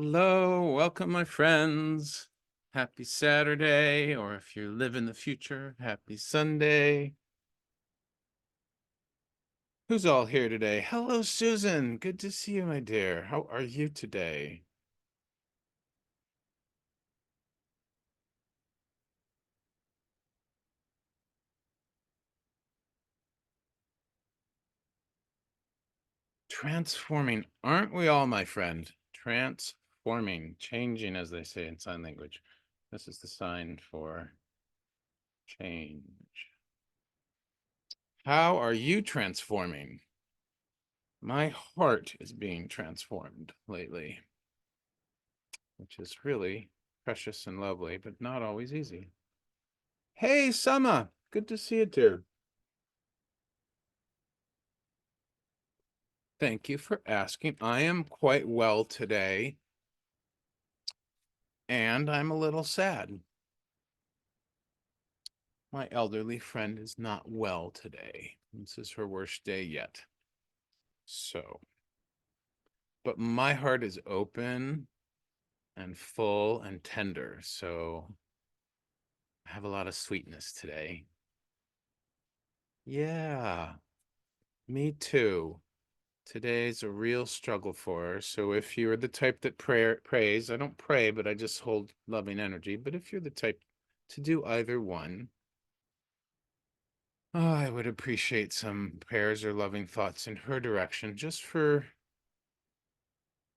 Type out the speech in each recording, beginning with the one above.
Hello, welcome, my friends. Happy Saturday, or if you live in the future, happy Sunday. Who's all here today? Hello, Susan. Good to see you, my dear. How are you today? Transforming, aren't we all, my friend? Transforming, changing, as they say in sign language. This is the sign for change. How are you transforming? My heart is being transformed lately, which is really precious and lovely, but not always easy. Hey, Summer, good to see you too. Thank you for asking. I am quite well today, and I'm a little sad. My elderly friend is not well today. This is her worst day yet. So, but my heart is open and full and tender. So I have a lot of sweetness today. Yeah, me too. Today's a real struggle for her. So if you're the type that prays, I don't pray, but I just hold loving energy. But if you're the type to do either one, I would appreciate some prayers or loving thoughts in her direction just for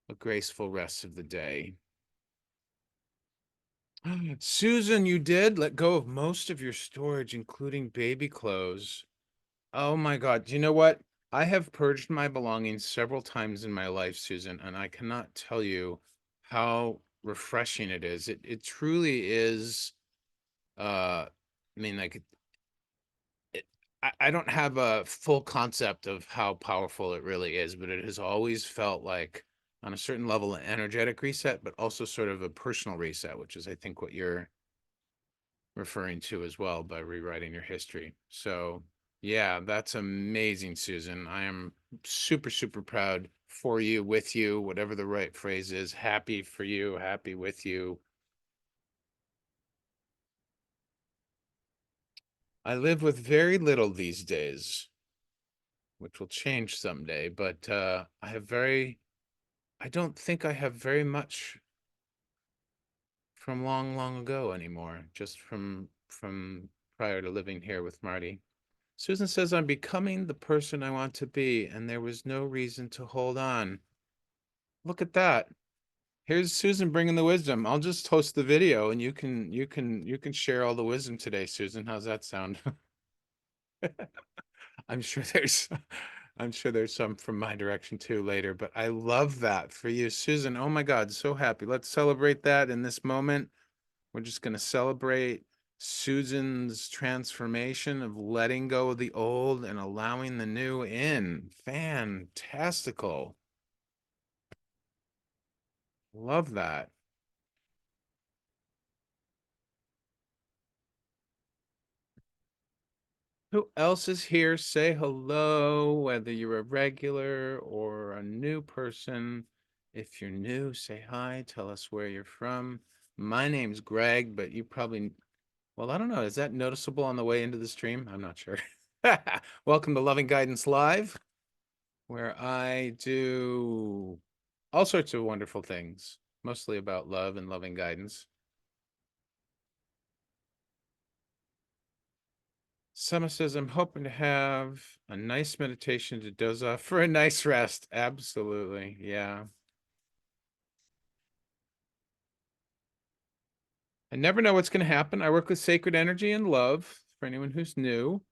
a graceful rest of the day. Susan, you did let go of most of your storage, including baby clothes. Oh my God. Do you know what? I have purged my belongings several times in my life, Susan, and I cannot tell you how refreshing it is. It truly is. I mean, like I don't have a full concept of how powerful it really is, but it has always felt like on a certain level an energetic reset, but also sort of a personal reset, which is I think what you're referring to as well by rewriting your history. So, yeah, that's amazing, Susan. I am super, super proud for you, with you, whatever the right phrase is. Happy for you, happy with you. I live with very little these days, which will change someday, but I don't think I have very much from long, long ago anymore, just from prior to living here with Marty. Susan says, I'm becoming the person I want to be, and there was no reason to hold on. Look at that. Here's Susan bringing the wisdom. I'll just host the video and you can share all the wisdom today, Susan. How's that sound? I'm sure there's I'm sure there's some from my direction too later, but I love that for you, Susan. Oh my God, so happy. Let's celebrate that in this moment. We're just going to celebrate Susan's transformation of letting go of the old and allowing the new in. Fantastical. Love that. Who else is here? Say hello, whether you're a regular or a new person. If you're new, say hi. Tell us where you're from. My name's Greg, but you probably, well, I don't know. Is that noticeable on the way into the stream? I'm not sure. Welcome to Loving Guidance Live, where I do all sorts of wonderful things, mostly about love and loving guidance. Summer says, I'm hoping to have a nice meditation to doze off for a nice rest. Absolutely. Yeah. I never know what's going to happen. I work with sacred energy and love for anyone who's new.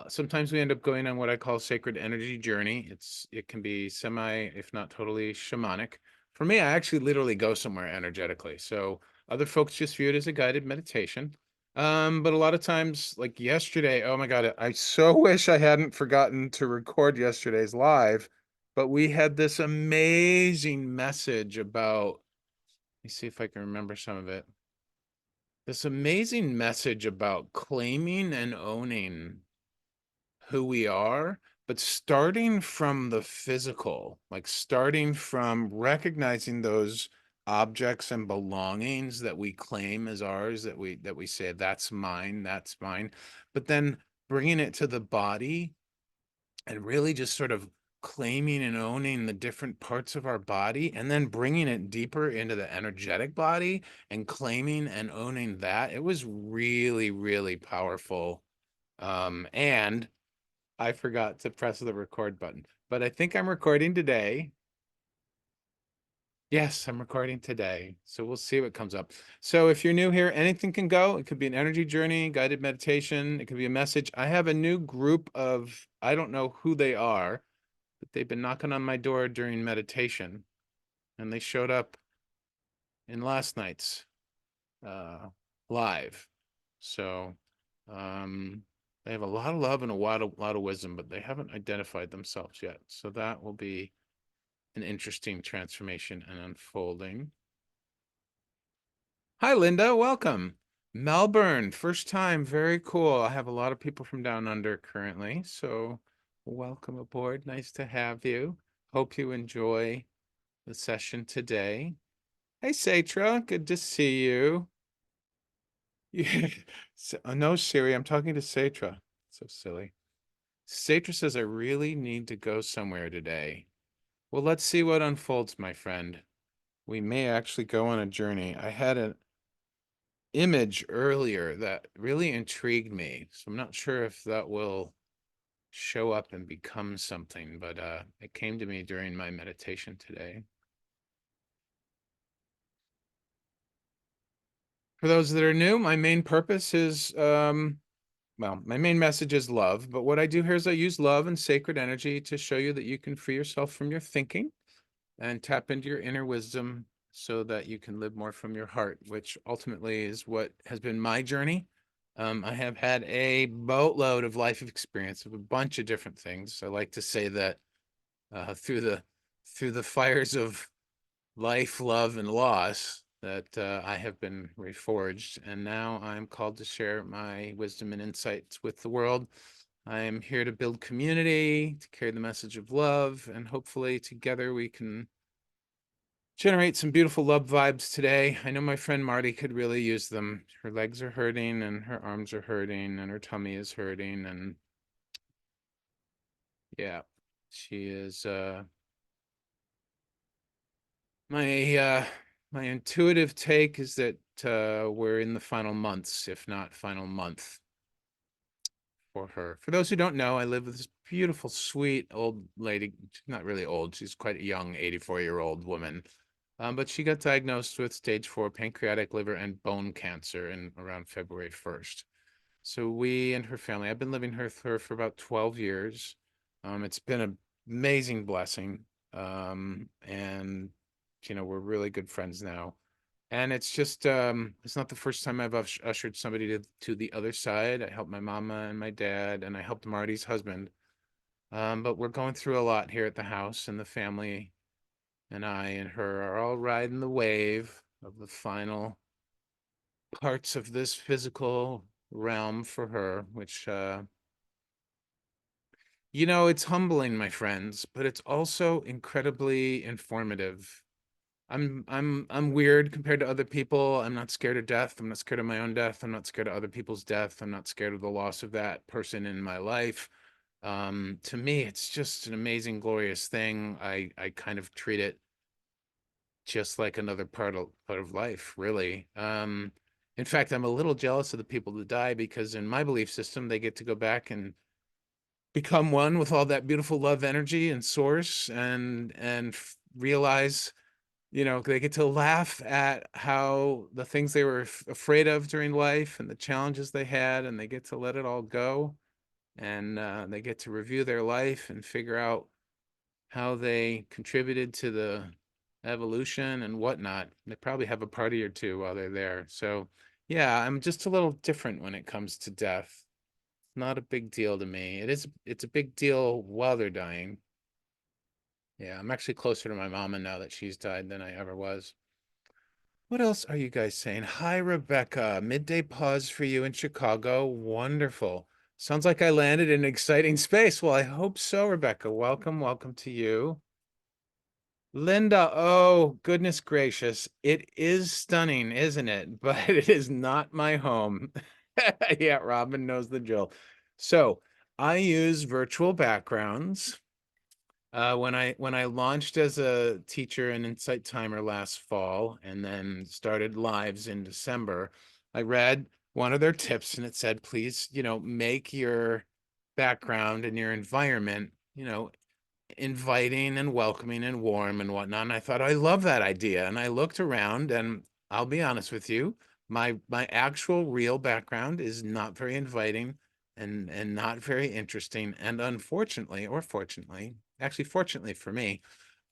Sometimes we end up going on what I call sacred energy journey. It can be semi, if not totally shamanic. For me, I actually literally go somewhere energetically. So other folks just view it as a guided meditation. But a lot of times, like yesterday, oh my God, I so wish I hadn't forgotten to record yesterday's live, but we had this amazing message about, let me see if I can remember some of it. This amazing message about claiming and owning who we are, but starting from the physical, like starting from recognizing those objects and belongings that we claim as ours, that we say that's mine, that's mine, but then bringing it to the body and really just sort of claiming and owning the different parts of our body, and then bringing it deeper into the energetic body and claiming and owning that. It was really, really powerful. And I forgot to press the record button, but I think I'm recording today. Yes, I'm recording today. So we'll see what comes up. So if you're new here, anything can go. It could be an energy journey, guided meditation. It could be a message. I have a new group of, I don't know who they are, but they've been knocking on my door during meditation. And they showed up in last night's uh, live. So they have a lot of love and a lot of wisdom, but they haven't identified themselves yet. So that will be an interesting transformation and unfolding. Hi, Linda. Welcome. Melbourne, first time. Very cool. I have a lot of people from down under currently. So welcome aboard. Nice to have you. Hope you enjoy the session today. Hey, Satra. Good to see you. Yeah. No, Siri. I'm talking to Satra. So silly. Satra says, I really need to go somewhere today. Well, let's see what unfolds, my friend. We may actually go on a journey. I had an image earlier that really intrigued me. So I'm not sure if that will show up and become something, but it came to me during my meditation today. For those that are new, my main purpose is, well, my main message is love, but what I do here is I use love and sacred energy to show you that you can free yourself from your thinking and tap into your inner wisdom so that you can live more from your heart, which ultimately is what has been my journey. I have had a boatload of life experience of a bunch of different things. I like to say that through the fires of life, love, and loss, that I have been reforged, and now I'm called to share my wisdom and insights with the world. I am here to build community, to carry the message of love, and hopefully together we can generate some beautiful love vibes today. I know my friend Marty could really use them. Her legs are hurting and her arms are hurting and her tummy is hurting, and yeah, she is my my intuitive take is that we're in the final months, if not final month, for her. For those who don't know, I live with this beautiful, sweet old lady. She's not really old. She's quite a young 84-year-old woman. But she got diagnosed with stage 4 pancreatic, liver, and bone cancer in around February 1st. So we and her family, I've been living with her for about 12 years. It's been an amazing blessing. And we're really good friends now. And it's just it's not the first time I've ushered somebody to the other side. I helped my mama and my dad, and I helped Marty's husband. But we're going through a lot here at the house, and the family and I and her are all riding the wave of the final parts of this physical realm for her, which it's humbling, my friends, but it's also incredibly informative. I'm weird compared to other people. I'm not scared of death. I'm not scared of my own death. I'm not scared of other people's death. I'm not scared of the loss of that person in my life. To me, it's just an amazing, glorious thing. I kind of treat it just like another part of life, really. In fact, I'm a little jealous of the people that die because in my belief system, they get to go back and become one with all that beautiful love energy and source, and realize, they get to laugh at how the things they were afraid of during life and the challenges they had, and they get to let it all go, and they get to review their life and figure out how they contributed to the evolution and whatnot. They probably have a party or two while they're there. So yeah, I'm just a little different when it comes to death. Not a big deal to me. It's a big deal while they're dying. Yeah, I'm actually closer to my mama now that she's died than I ever was. What else are you guys saying? Hi, Rebecca. Midday pause for you in Chicago. Wonderful. Sounds like I landed in an exciting space. Well, I hope so, Rebecca. Welcome, welcome to you. Linda, oh, goodness gracious. It is stunning, isn't it? But it is not my home. Yeah, Robin knows the drill. So I use virtual backgrounds. When I launched as a teacher and Insight Timer last fall and then started lives in December, I read one of their tips and it said, please, make your background and your environment, inviting and welcoming and warm and whatnot. And I thought, I love that idea. And I looked around and I'll be honest with you, my actual real background is not very inviting and not very interesting. And unfortunately, or fortunately, actually fortunately for me,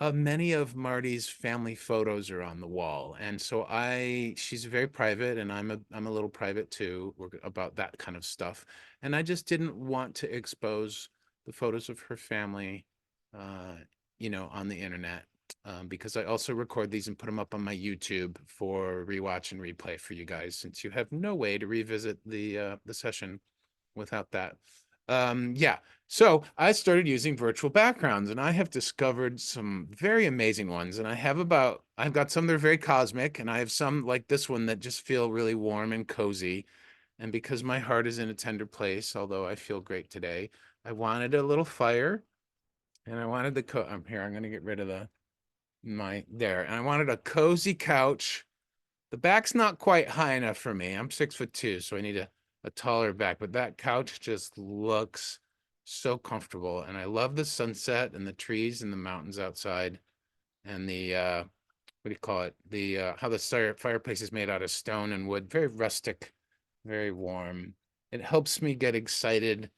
many of Marty's family photos are on the wall. And so she's very private and I'm a little private too about that kind of stuff. And I just didn't want to expose the photos of her family uh, on the internet, because I also record these and put them up on my YouTube for rewatch and replay for you guys, since you have no way to revisit the session without that. Yeah, so I started using virtual backgrounds, and I have discovered some very amazing ones. And I've got some that are very cosmic, and I have some like this one that just feel really warm and cozy. And because my heart is in a tender place, although I feel great today, I wanted a little fire and I wanted I'm here. I'm going to get rid of there. And I wanted a cozy couch. The back's not quite high enough for me. I'm 6'2", so I need a taller back, but that couch just looks so comfortable. And I love the sunset and the trees and the mountains outside and the, what do you call it? How the fireplace is made out of stone and wood, very rustic, very warm. It helps me get excited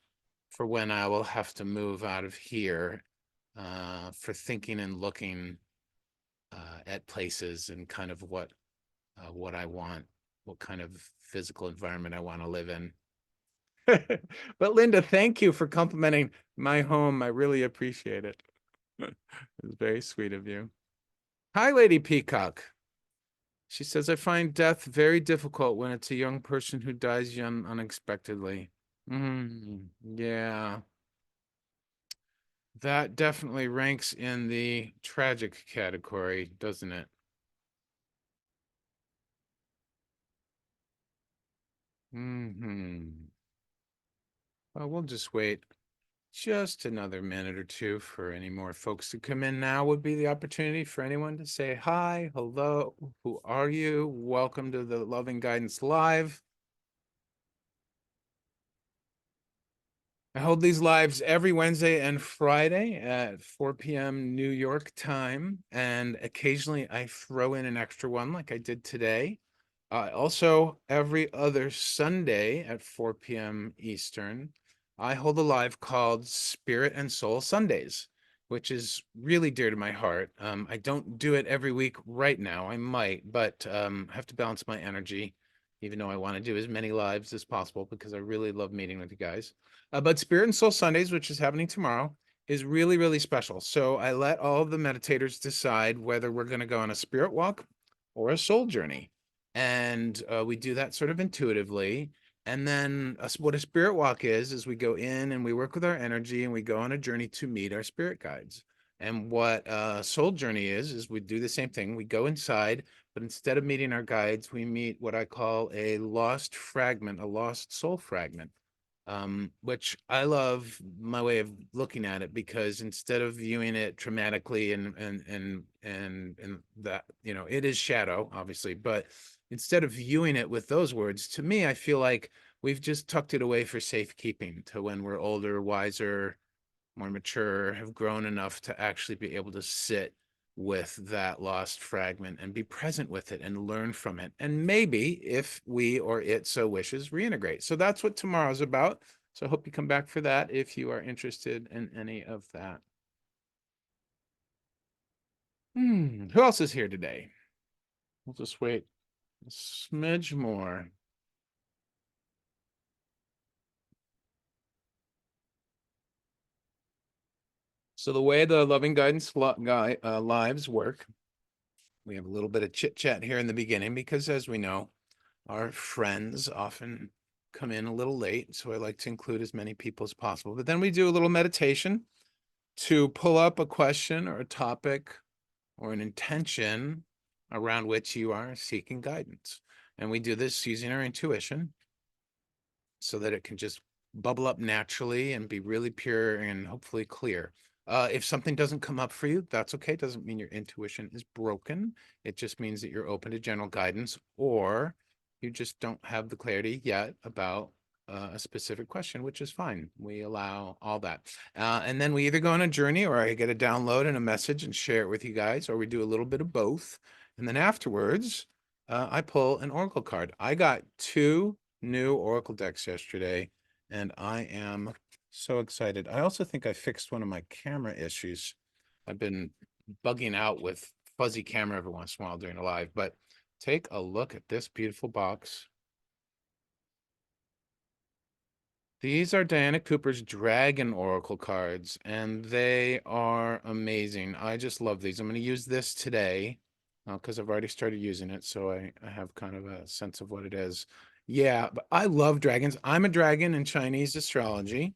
for when I will have to move out of here, for thinking and looking at places and kind of what I want, what kind of physical environment I want to live in. But Linda, thank you for complimenting my home. I really appreciate it. It's very sweet of you. Hi, Lady Peacock. She says, I find death very difficult when it's a young person who dies young unexpectedly. Yeah. That definitely ranks in the tragic category, doesn't it? Well, we'll just wait just another minute or two for any more folks to come in. Now would be the opportunity for anyone to say hi, hello, who are you? Welcome to the Loving Guidance Live. I hold these lives every Wednesday and Friday at 4 p.m. New York time, and occasionally I throw in an extra one like I did today. Also, every other Sunday at 4 p.m. Eastern, I hold a live called Spirit and Soul Sundays, which is really dear to my heart. I don't do it every week right now. I might, but I have to balance my energy, even though I want to do as many lives as possible because I really love meeting with you guys. But Spirit and Soul Sundays, which is happening tomorrow, is really, really special. So I let all of the meditators decide whether we're going to go on a spirit walk or a soul journey. And we do that sort of intuitively. And then what a spirit walk is we go in and we work with our energy and we go on a journey to meet our spirit guides. And what a soul journey is we do the same thing. We go inside, but instead of meeting our guides, we meet what I call a lost fragment, a lost soul fragment. Which I love my way of looking at it, because instead of viewing it traumatically and that, it is shadow, obviously, but instead of viewing it with those words, to me, I feel like we've just tucked it away for safekeeping to when we're older, wiser, more mature, have grown enough to actually be able to sit with that lost fragment and be present with it and learn from it. And maybe, if we or it so wishes, reintegrate. So that's what tomorrow's about. So I hope you come back for that if you are interested in any of that. Who else is here today? We'll just wait a smidge more. So the way the Loving Guidance lives work, we have a little bit of chit chat here in the beginning because, as we know, our friends often come in a little late. So I like to include as many people as possible. But then we do a little meditation to pull up a question or a topic or an intention around which you are seeking guidance. And we do this using our intuition so that it can just bubble up naturally and be really pure and hopefully clear. If something doesn't come up for you, that's okay. It doesn't mean your intuition is broken. It just means that you're open to general guidance, or you just don't have the clarity yet about a specific question, which is fine. We allow all that. And then we either go on a journey, or I get a download and a message and share it with you guys, or we do a little bit of both. And then afterwards, I pull an oracle card. I got 2 new oracle decks yesterday, and I am so excited. I also think I fixed one of my camera issues. I've been bugging out with fuzzy camera every once in a while during a live, but take a look at this beautiful box. These are Diana Cooper's Dragon Oracle cards, and they are amazing. I just love these. I'm going to use this today because I've already started using it, so I have kind of a sense of what it is. Yeah, but I love dragons. I'm a dragon in Chinese astrology,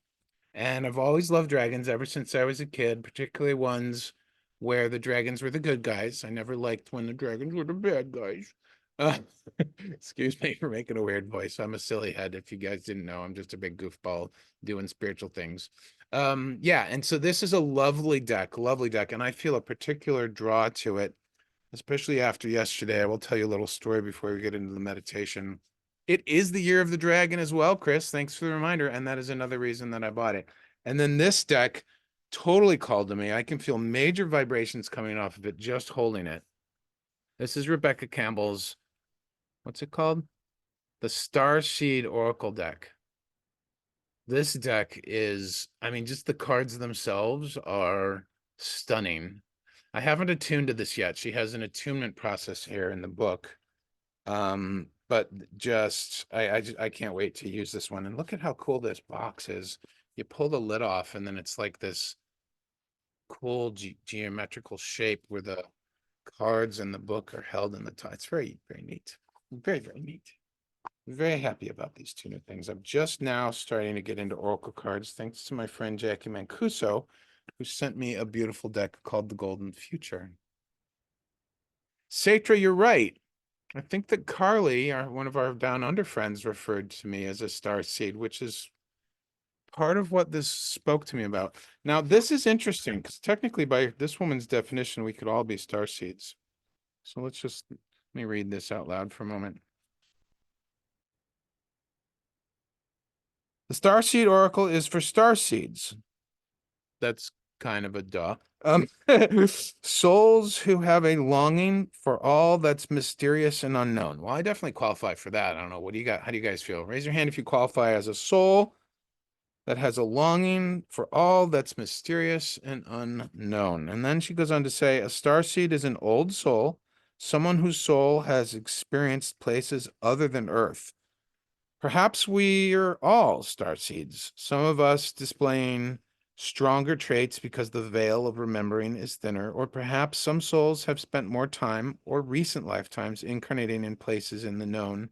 and I've always loved dragons ever since I was a kid, particularly ones where the dragons were the good guys. I never liked when the dragons were the bad guys. Uh, excuse me for making a weird voice. I'm a silly head. If you guys didn't know, I'm just a big goofball doing spiritual things. Yeah, and so this is a lovely deck, and I feel a particular draw to it, especially after yesterday. I will tell you a little story before we get into the meditation. It is the year of the dragon as well, Chris. Thanks for the reminder. And that is another reason that I bought it. And then this deck totally called to me. I can feel major vibrations coming off of it just holding it. This is Rebecca Campbell's, what's it called? The Starseed Oracle deck. This deck is, I mean, just the cards themselves are stunning. I haven't attuned to this yet. She has an attunement process here in the book. But just I can't wait to use this one. And look at how cool this box is. You pull the lid off, and then it's like this cool geometrical shape where the cards and the book are held in the top. It's very, very neat. Very, very neat. I'm very happy about these 2 new things. I'm just now starting to get into oracle cards, thanks to my friend Jackie Mancuso, who sent me a beautiful deck called the Golden Future. Satra, you're right. I think that Carly, one of our Down Under friends, referred to me as a star seed, which is part of what this spoke to me about. Now, this is interesting because technically, by this woman's definition, we could all be star seeds. So let me read this out loud for a moment. The star seed oracle is for star seeds. That's kind of a duh. Souls who have a longing for all that's mysterious and unknown. Well, I definitely qualify for that. I don't know. What do you got? How do you guys feel? Raise your hand if you qualify as a soul that has a longing for all that's mysterious and unknown. And then she goes on to say, a starseed is an old soul, someone whose soul has experienced places other than Earth. Perhaps we are all starseeds, some of us displaying stronger traits because the veil of remembering is thinner, or perhaps some souls have spent more time or recent lifetimes incarnating in places in the known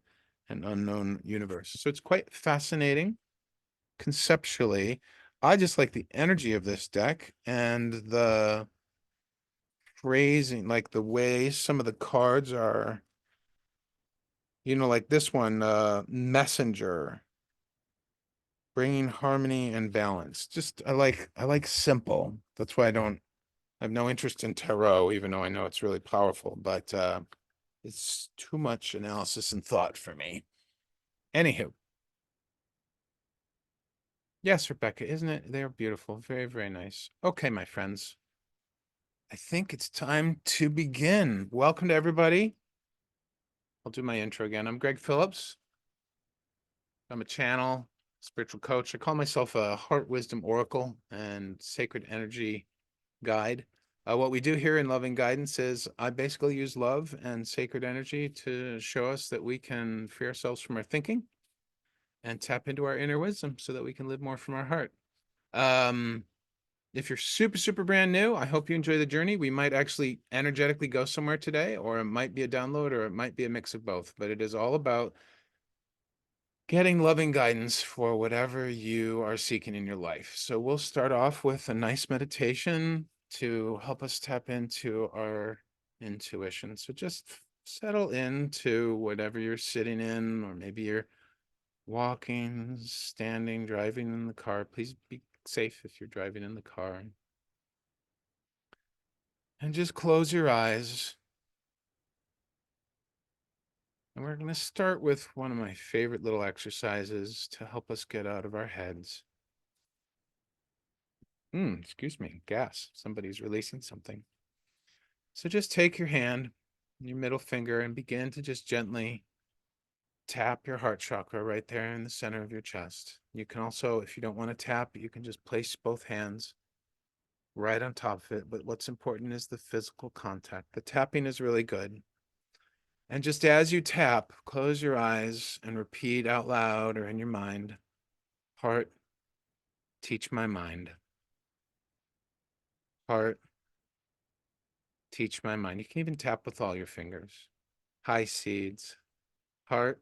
and unknown universe. So it's quite fascinating conceptually. I just like the energy of this deck and the phrasing, like the way some of the cards are, like this one, messenger, bringing harmony and balance. Just I like simple. That's why I have no interest in tarot, even though I know it's really powerful, but it's too much analysis and thought for me. Anywho. Yes, Rebecca, isn't it? They're beautiful. Very, very nice. Okay, my friends. I think it's time to begin. Welcome to everybody. I'll do my intro again. I'm Greg Phillips. I'm a channel, spiritual coach. I call myself a heart wisdom oracle and sacred energy guide. What we do here in Loving Guidance is I basically use love and sacred energy to show us that we can free ourselves from our thinking and tap into our inner wisdom so that we can live more from our heart. If you're super, super brand new, I hope you enjoy the journey. We might actually energetically go somewhere today, or it might be a download, or it might be a mix of both, but it is all about getting loving guidance for whatever you are seeking in your life. So we'll start off with a nice meditation. to help us tap into our intuition. So just settle into whatever you're sitting in, or maybe you're walking, standing, driving in the car. Please be safe if you're driving in the car. And just close your eyes. And we're going to start with one of my favorite little exercises to help us get out of our heads. Excuse me, gas. Somebody's releasing something. So just take your hand, your middle finger, and begin to just gently tap your heart chakra right there in the center of your chest. You can also, if you don't want to tap, you can just place both hands right on top of it. But what's important is the physical contact. The tapping is really good. And just as you tap, close your eyes and repeat out loud or in your mind, heart, teach my mind. Heart, teach my mind. You can even tap with all your fingers. High seeds. Heart,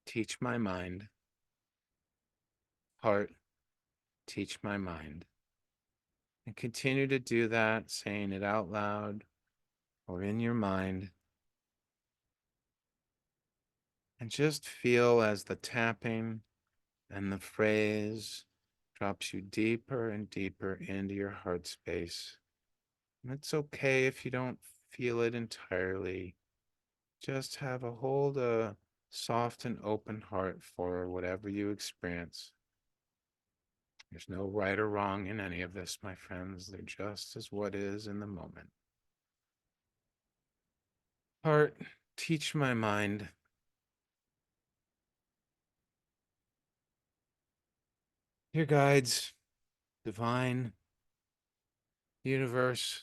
teach my mind. Heart, teach my mind. And continue to do that, saying it out loud or in your mind. And just feel as the tapping and the phrase drops you deeper and deeper into your heart space. And it's okay if you don't feel it entirely. Just hold a soft and open heart for whatever you experience. There's no right or wrong in any of this, my friends. They're just as what is in the moment. Heart, teach my mind. Your guides, divine, universe,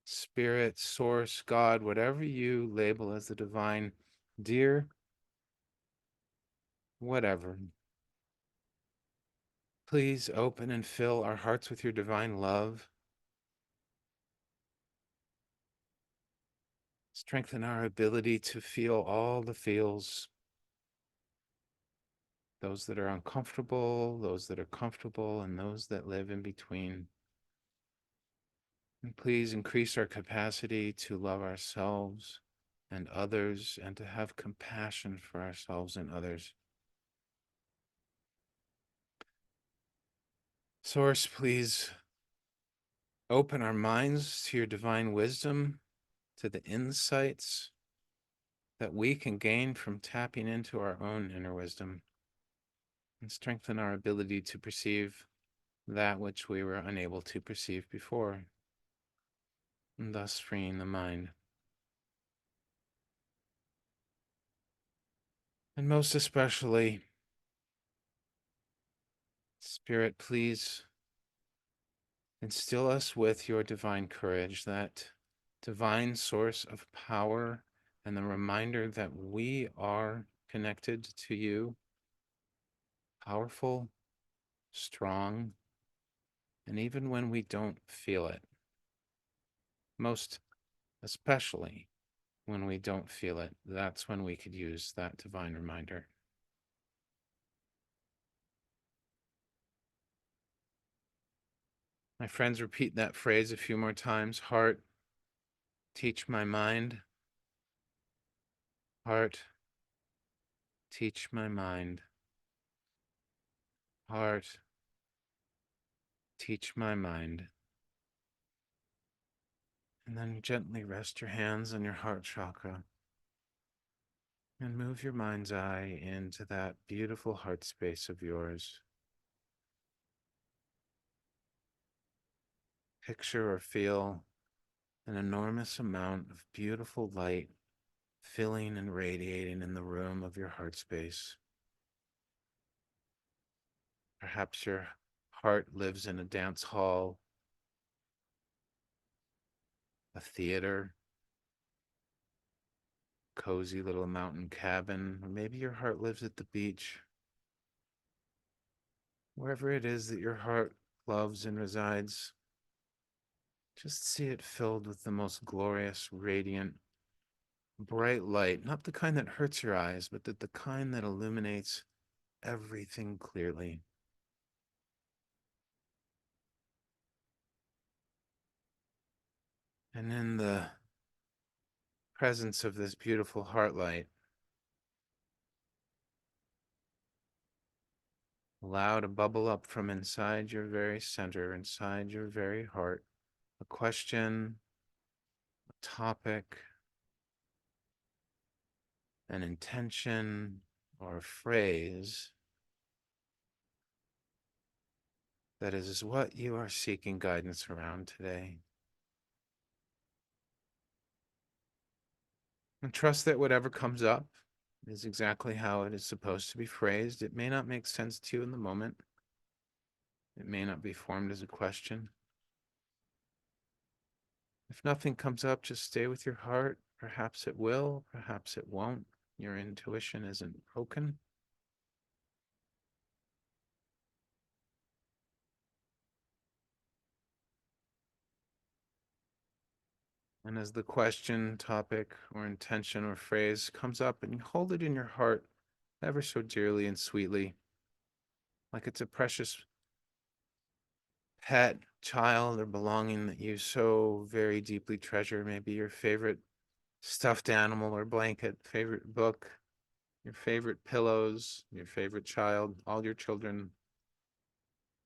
spirit, source, God, whatever you label as the divine, dear, whatever. Please open and fill our hearts with your divine love. Strengthen our ability to feel all the feels, those that are uncomfortable, those that are comfortable, and those that live in between. And please increase our capacity to love ourselves and others, and to have compassion for ourselves and others. Source, please open our minds to your divine wisdom, to the insights that we can gain from tapping into our own inner wisdom, and strengthen our ability to perceive that which we were unable to perceive before, and thus freeing the mind. And most especially, Spirit, please instill us with your divine courage, that divine source of power, and the reminder that we are connected to you, powerful, strong, and even when we don't feel it, most especially when we don't feel it, that's when we could use that divine reminder. My friends, repeat that phrase a few more times. Heart, teach my mind. Heart, teach my mind. Heart, teach my mind. And then gently rest your hands on your heart chakra and move your mind's eye into that beautiful heart space of yours. Picture or feel an enormous amount of beautiful light filling and radiating in the room of your heart space. Perhaps your heart lives in a dance hall, a theater, cozy little mountain cabin, or maybe your heart lives at the beach. Wherever it is that your heart loves and resides, just see it filled with the most glorious, radiant, bright light, not the kind that hurts your eyes, but the kind that illuminates everything clearly. And in the presence of this beautiful heart light, allow to bubble up from inside your very center, inside your very heart, a question, a topic, an intention, or a phrase that is what you are seeking guidance around today. And trust that whatever comes up is exactly how it is supposed to be phrased. It may not make sense to you in the moment. It may not be formed as a question. If nothing comes up, just stay with your heart. Perhaps it will, perhaps it won't. Your intuition isn't broken. And as the question, topic, or intention or phrase comes up, and you hold it in your heart ever so dearly and sweetly, like it's a precious pet, child, or belonging that you so very deeply treasure, maybe your favorite stuffed animal or blanket, favorite book, your favorite pillows, your favorite child, all your children,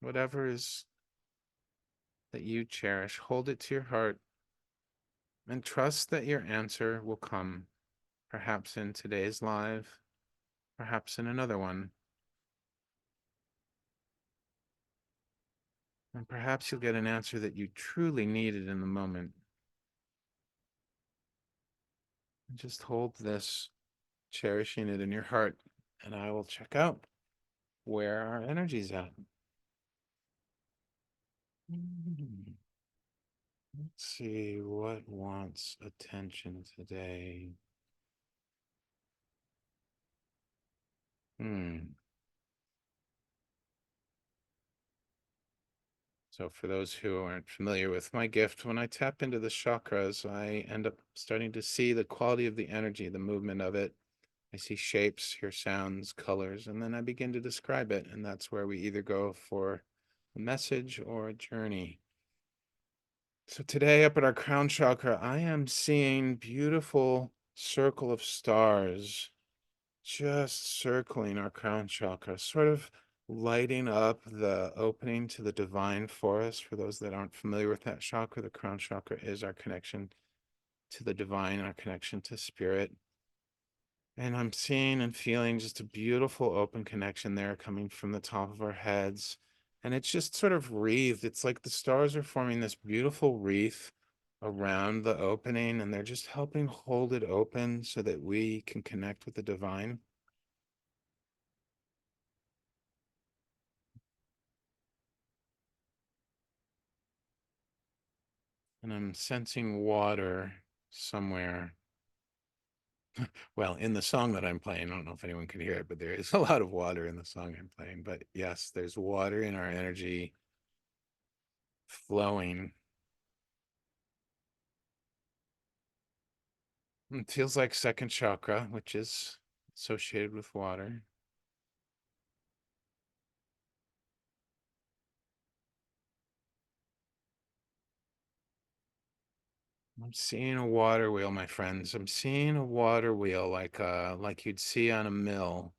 whatever is that you cherish, hold it to your heart and trust that your answer will come, perhaps in today's live, perhaps in another one, and perhaps you'll get an answer that you truly needed in the moment. And just hold this, cherishing it in your heart, and I will check out where our energy's at. Let's see what wants attention today. So for those who aren't familiar with my gift, when I tap into the chakras, I end up starting to see the quality of the energy, the movement of it. I see shapes, hear sounds, colors, and then I begin to describe it. And that's where we either go for a message or a journey. So today up at our crown chakra, I am seeing beautiful circle of stars just circling our crown chakra, sort of lighting up the opening to the divine for us. For those that aren't familiar with that chakra, the crown chakra is our connection to the divine, our connection to spirit. And I'm seeing and feeling just a beautiful open connection there coming from the top of our heads. And it's just sort of wreathed. It's like the stars are forming this beautiful wreath around the opening, and they're just helping hold it open so that we can connect with the divine. And I'm sensing water somewhere. Well, in the song that I'm playing, I don't know if anyone can hear it, but there is a lot of water in the song I'm playing. But yes, there's water in our energy flowing. It feels like second chakra, which is associated with water. I'm seeing a water wheel, my friends. I'm seeing a water wheel like you'd see on a mill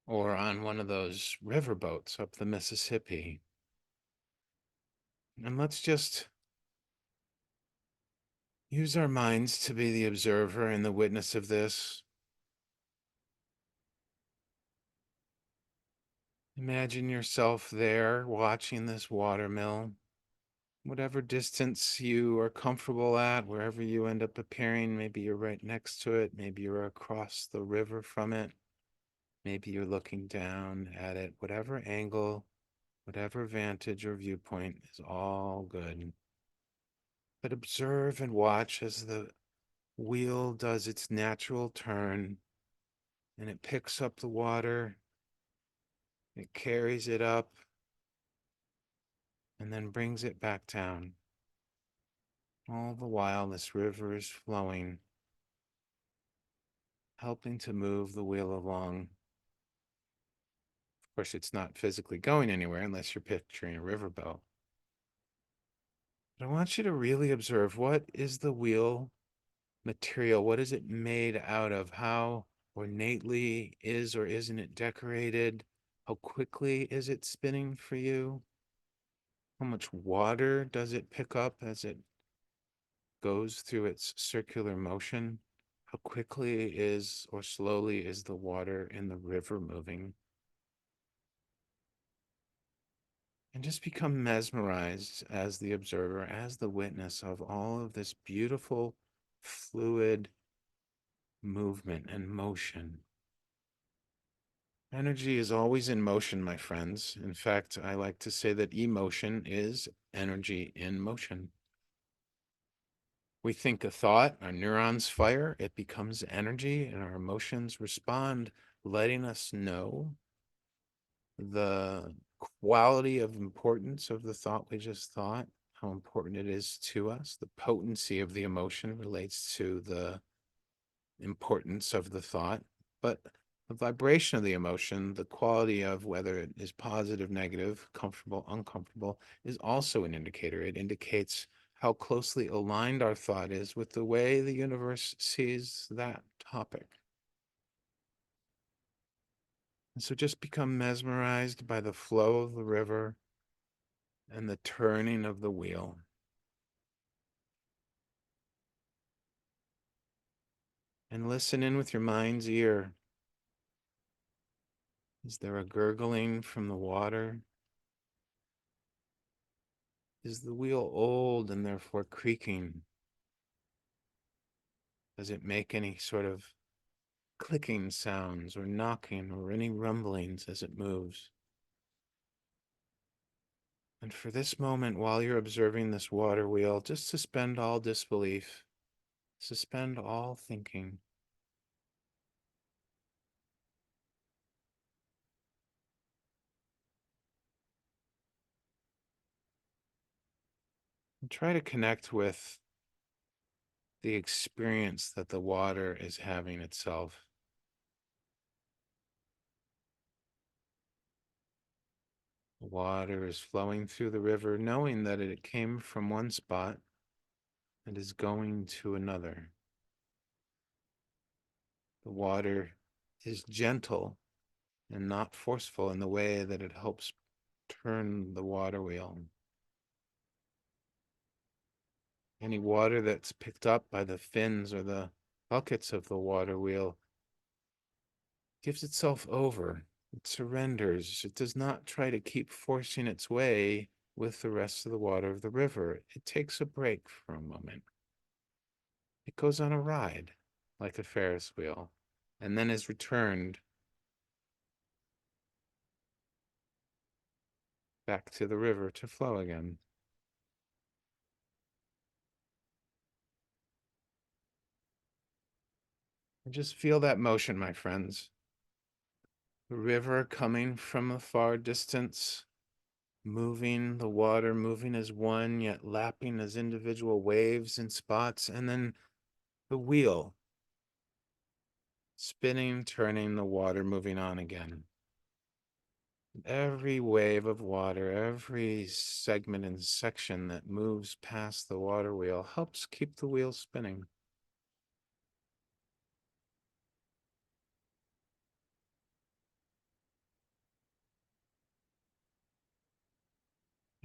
or on one of those river boats up the Mississippi. And let's just use our minds to be the observer and the witness of this. Imagine yourself there watching this watermill. Whatever distance you are comfortable at, wherever you end up appearing, maybe you're right next to it, maybe you're across the river from it, maybe you're looking down at it, whatever angle, whatever vantage or viewpoint is all good. But observe and watch as the wheel does its natural turn and it picks up the water, it carries it up, and then brings it back down. All the while, this river is flowing, helping to move the wheel along. Of course, it's not physically going anywhere unless you're picturing a riverboat. I want you to really observe, what is the wheel material? What is it made out of? How ornately is or isn't it decorated? How quickly is it spinning for you? How much water does it pick up as it goes through its circular motion? How quickly is or slowly is the water in the river moving? And just become mesmerized as the observer, as the witness of all of this beautiful, fluid movement and motion. Energy is always in motion, my friends. In fact, I like to say that emotion is energy in motion. We think a thought, our neurons fire, it becomes energy, and our emotions respond, letting us know the quality of importance of the thought we just thought, how important it is to us. The potency of the emotion relates to the importance of the thought, but the vibration of the emotion, the quality of whether it is positive, negative, comfortable, uncomfortable, is also an indicator. It indicates how closely aligned our thought is with the way the universe sees that topic. And so just become mesmerized by the flow of the river and the turning of the wheel. And listen in with your mind's ear. Is there a gurgling from the water? Is the wheel old and therefore creaking? Does it make any sort of clicking sounds or knocking or any rumblings as it moves? And for this moment, while you're observing this water wheel, just suspend all disbelief, suspend all thinking. And try to connect with the experience that the water is having itself. The water is flowing through the river, knowing that it came from one spot and is going to another. The water is gentle and not forceful in the way that it helps turn the water wheel. Any water that's picked up by the fins or the buckets of the water wheel gives itself over. It surrenders. It does not try to keep forcing its way with the rest of the water of the river. It takes a break for a moment. It goes on a ride like a Ferris wheel and then is returned back to the river to flow again. And just feel that motion, my friends. The river coming from a far distance, moving, the water moving as one, yet lapping as individual waves and spots, and then the wheel spinning, turning, the water moving on again. Every wave of water, every segment and section that moves past the water wheel helps keep the wheel spinning.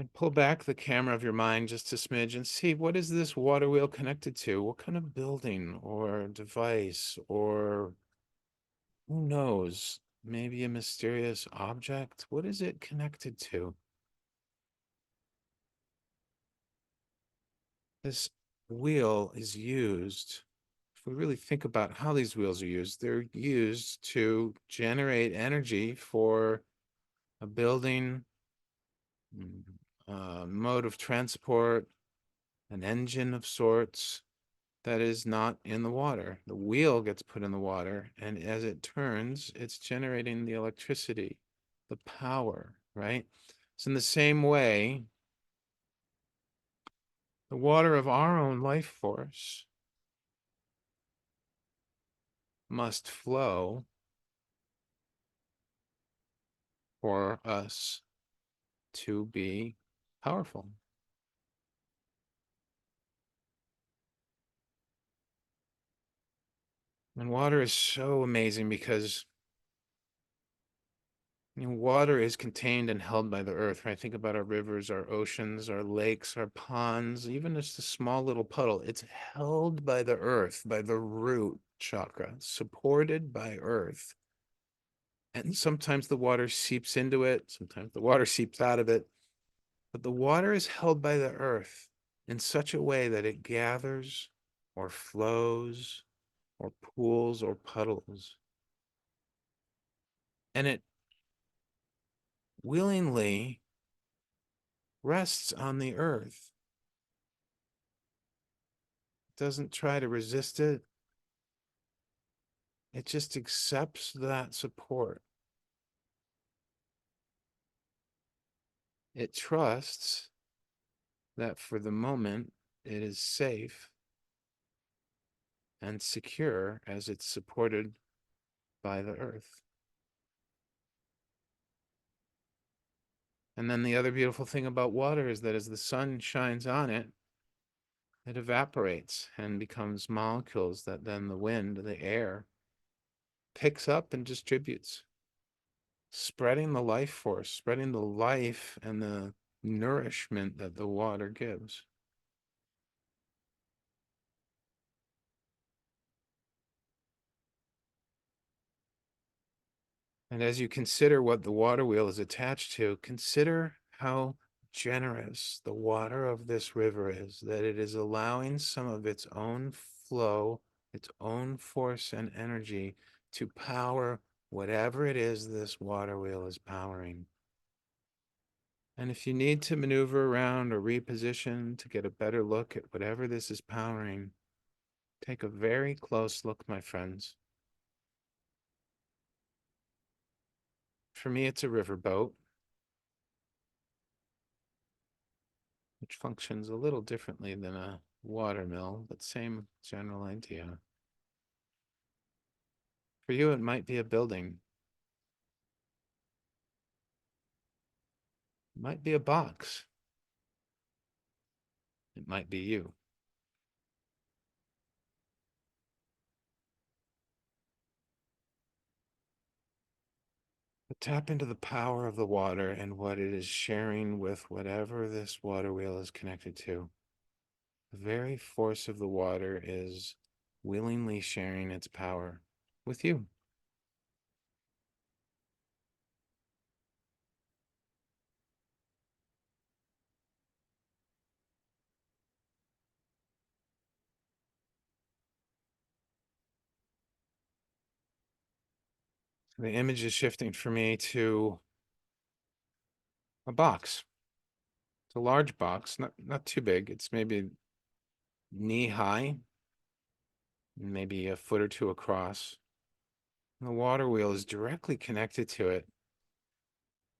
And pull back the camera of your mind just a smidge and see, what is this water wheel connected to? What kind of building or device, or who knows, maybe a mysterious object? What is it connected to? This wheel is used, if we really think about how these wheels are used, they're used to generate energy for a building, a mode of transport, an engine of sorts that is not in the water. The wheel gets put in the water, and as it turns, it's generating the electricity, the power, right? So in the same way, the water of our own life force must flow for us to be powerful. And water is so amazing because water is contained and held by the earth, right? Think about our rivers, our oceans, our lakes, our ponds, even just a small little puddle. It's held by the earth, by the root chakra, supported by earth. And sometimes the water seeps into it, sometimes the water seeps out of it. But the water is held by the earth in such a way that it gathers or flows or pools or puddles. And it willingly rests on the earth. It doesn't try to resist it. It just accepts that support. It trusts that for the moment it is safe and secure as it's supported by the earth. And then the other beautiful thing about water is that as the sun shines on it, it evaporates and becomes molecules that then the wind, the air, picks up and distributes, spreading the life force, spreading the life and the nourishment that the water gives. And as you consider what the water wheel is attached to, consider how generous the water of this river is, that it is allowing some of its own flow, its own force and energy to power whatever it is this water wheel is powering. And if you need to maneuver around or reposition to get a better look at whatever this is powering, take a very close look, my friends. For me, it's a riverboat, which functions a little differently than a watermill, but same general idea. For you, it might be a building. It might be a box. It might be you. But tap into the power of the water and what it is sharing with whatever this water wheel is connected to. The very force of the water is willingly sharing its power with you. The image is shifting for me to a box. It's a large box, not too big. It's maybe knee high, maybe a foot or two across. And the water wheel is directly connected to it.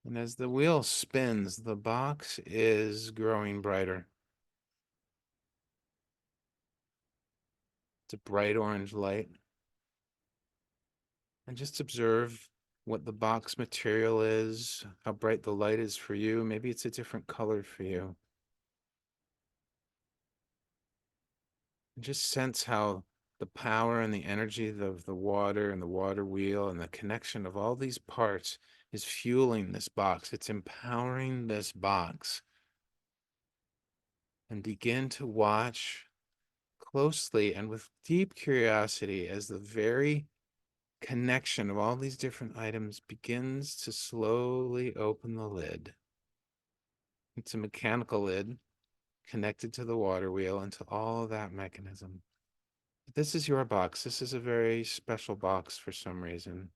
And as the wheel spins, the box is growing brighter. It's a bright orange light. And just observe what the box material is, how bright the light is for you. Maybe it's a different color for you. And just sense how the power and the energy of the water and the water wheel and the connection of all these parts is fueling this box. It's empowering this box. And begin to watch closely and with deep curiosity as the very connection of all these different items begins to slowly open the lid. It's a mechanical lid connected to the water wheel and to all of that mechanism. This is your box. This is a very special box for some reason.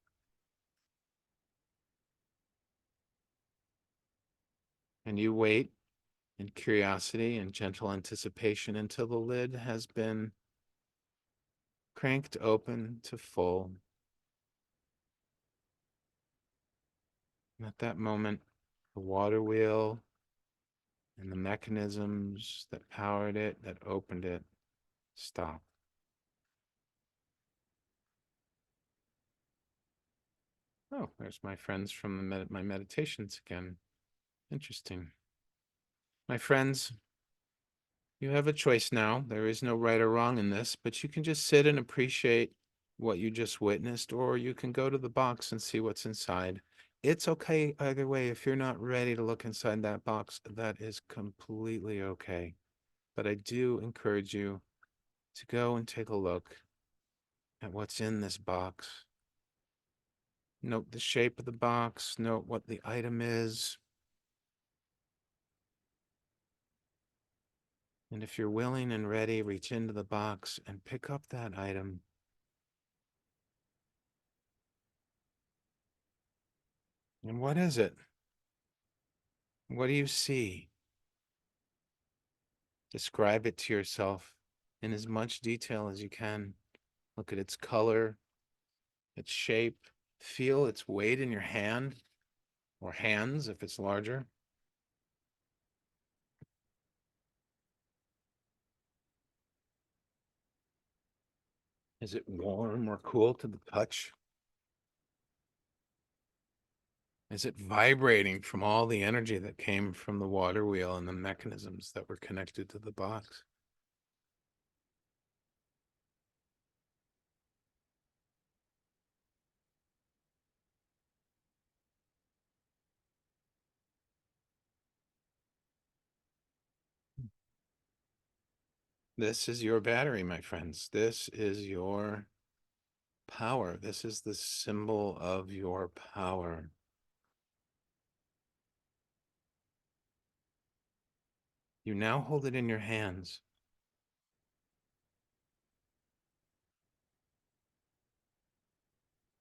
And you wait in curiosity and gentle anticipation until the lid has been cranked open to full. And at that moment, the water wheel and the mechanisms that powered it, that opened it, stop. Oh, there's my friends from my meditations again. Interesting. My friends, you have a choice now. There is no right or wrong in this, but you can just sit and appreciate what you just witnessed, or you can go to the box and see what's inside. It's okay either way. If you're not ready to look inside that box, that is completely okay. But I do encourage you to go and take a look at what's in this box. Note the shape of the box, note what the item is. And if you're willing and ready, reach into the box and pick up that item. And what is it? What do you see? Describe it to yourself in as much detail as you can. Look at its color, its shape, feel its weight in your hand or hands if it's larger. Is it warm or cool to the touch? Is it vibrating from all the energy that came from the water wheel and the mechanisms that were connected to the box? This is your battery, my friends. This is your power. This is the symbol of your power. You now hold it in your hands.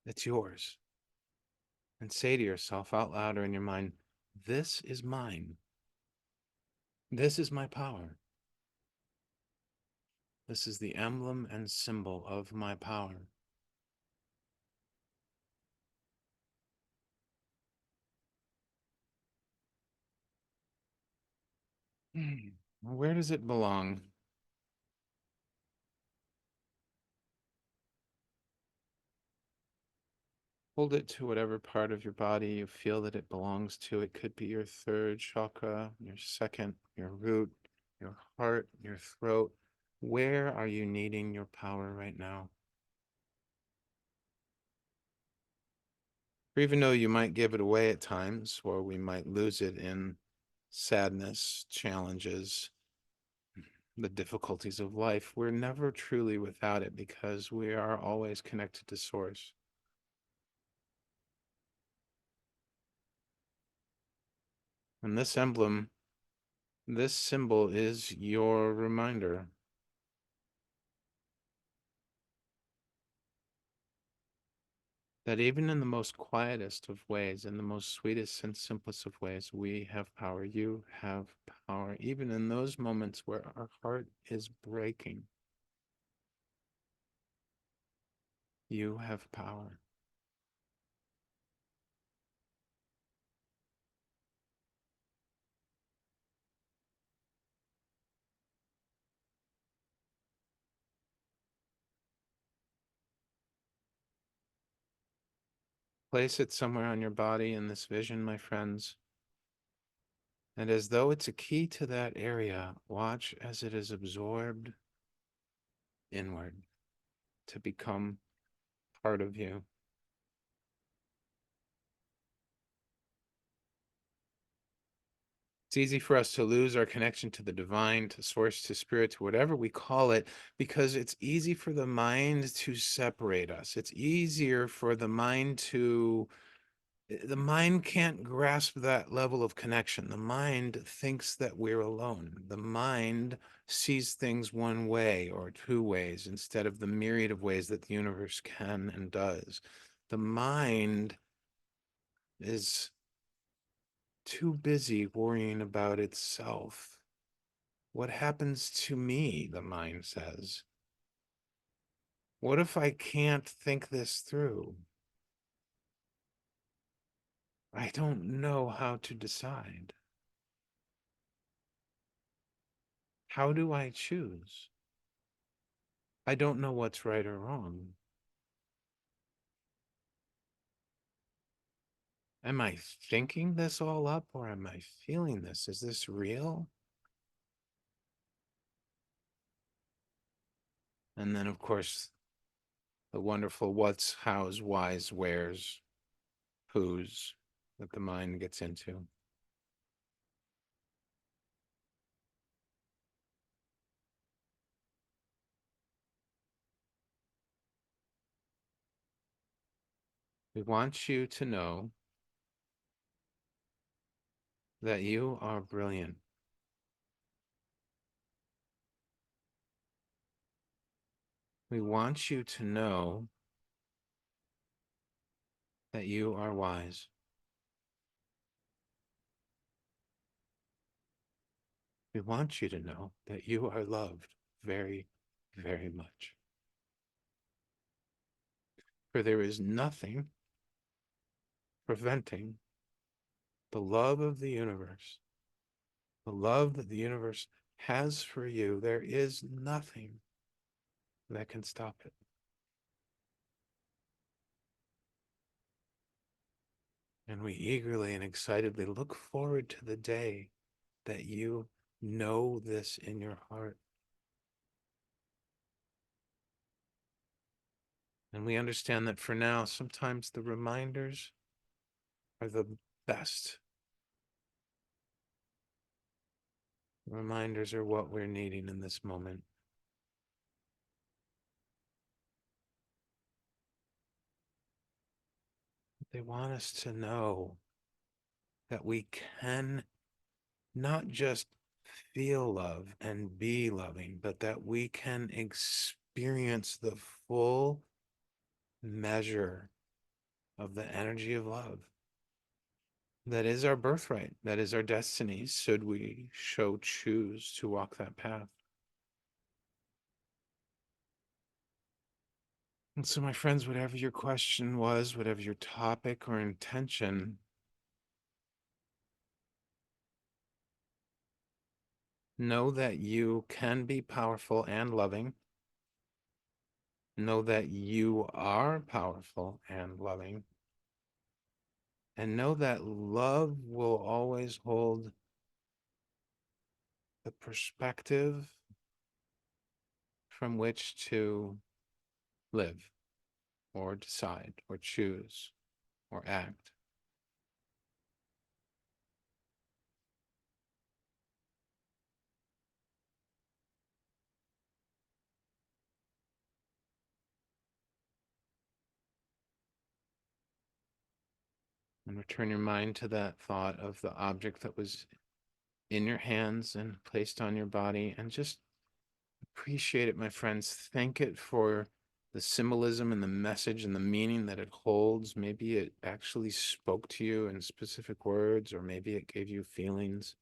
It's yours. And say to yourself out loud or in your mind, this is mine. This is my power. This is the emblem and symbol of my power. Where does it belong? Hold it to whatever part of your body you feel that it belongs to. It could be your third chakra, your second, your root, your heart, your throat. Where are you needing your power right now? Or even though you might give it away at times, or we might lose it in sadness, challenges, the difficulties of life, we're never truly without it because we are always connected to Source. And this emblem, this symbol is your reminder that even in the most quietest of ways, in the most sweetest and simplest of ways, we have power. You have power, even in those moments where our heart is breaking. You have power. Place it somewhere on your body in this vision, my friends. And as though it's a key to that area, watch as it is absorbed inward to become part of you. It's easy for us to lose our connection to the divine, to source, to spirit, to whatever we call it, because it's easy for the mind to separate us. It's easier for the mind to, the mind can't grasp that level of connection. The mind thinks that we're alone. The mind sees things one way or two ways instead of the myriad of ways that the universe can and does. The mind is too busy worrying about itself. What happens to me, the mind says. What if I can't think this through? I don't know how to decide. How do I choose? I don't know what's right or wrong. Am I thinking this all up or am I feeling this? Is this real? And then, of course, the wonderful what's, how's, why's, where's, who's that the mind gets into. We want you to know that you are brilliant. We want you to know that you are wise. We want you to know that you are loved very, very much. For there is nothing preventing the love of the universe, the love that the universe has for you. There is nothing that can stop it. And we eagerly and excitedly look forward to the day that you know this in your heart. And we understand that for now, sometimes the reminders are the best. Reminders are what we're needing in this moment. They want us to know that we can not just feel love and be loving, but that we can experience the full measure of the energy of love. That is our birthright. That is our destiny, should we choose to walk that path. And so, my friends, whatever your question was, whatever your topic or intention, know that you can be powerful and loving. Know that you are powerful and loving. And know that love will always hold the perspective from which to live or decide or choose or act. And return your mind to that thought of the object that was in your hands and placed on your body, and just appreciate it, my friends. Thank it for the symbolism and the message and the meaning that it holds. Maybe it actually spoke to you in specific words, or maybe it gave you feelings.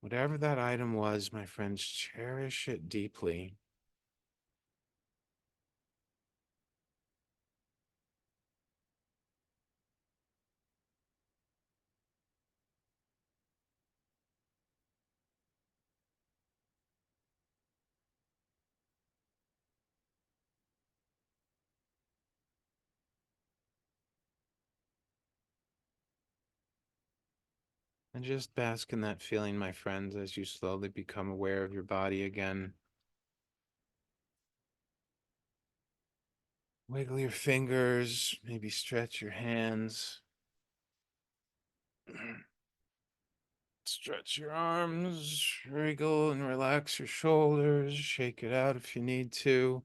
Whatever that item was, my friends, cherish it deeply. And just bask in that feeling, my friends, as you slowly become aware of your body again. Wiggle your fingers, maybe stretch your hands. Stretch your arms, wriggle and relax your shoulders, shake it out if you need to.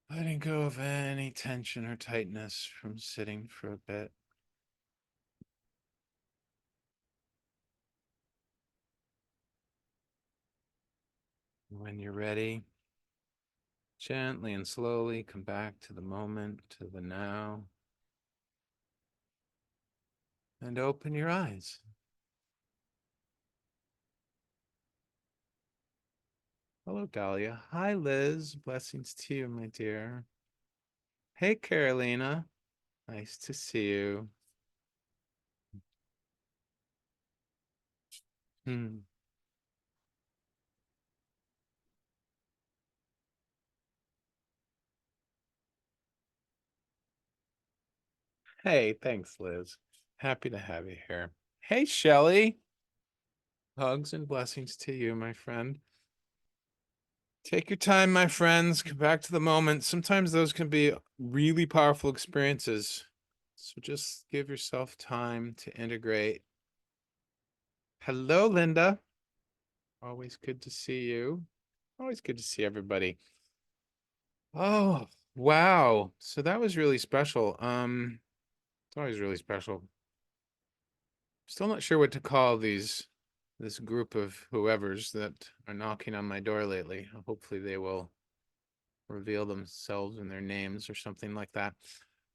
Letting go of any tension or tightness from sitting for a bit. When you're ready, gently and slowly come back to the moment, to the now, and open your eyes. Hello, Dahlia. Hi, Liz. Blessings to you, my dear. Hey, Carolina. Nice to see you. Hmm. Hey, thanks, Liz. Happy to have you here. Hey, Shelly. Hugs and blessings to you, my friend. Take your time, my friends. Come back to the moment. Sometimes those can be really powerful experiences. So just give yourself time to integrate. Hello, Linda. Always good to see you. Always good to see everybody. Oh, wow. So that was really special. It's always really special. Still not sure what to call this group of whoever's that are knocking on my door lately. Hopefully they will reveal themselves and their names or something like that.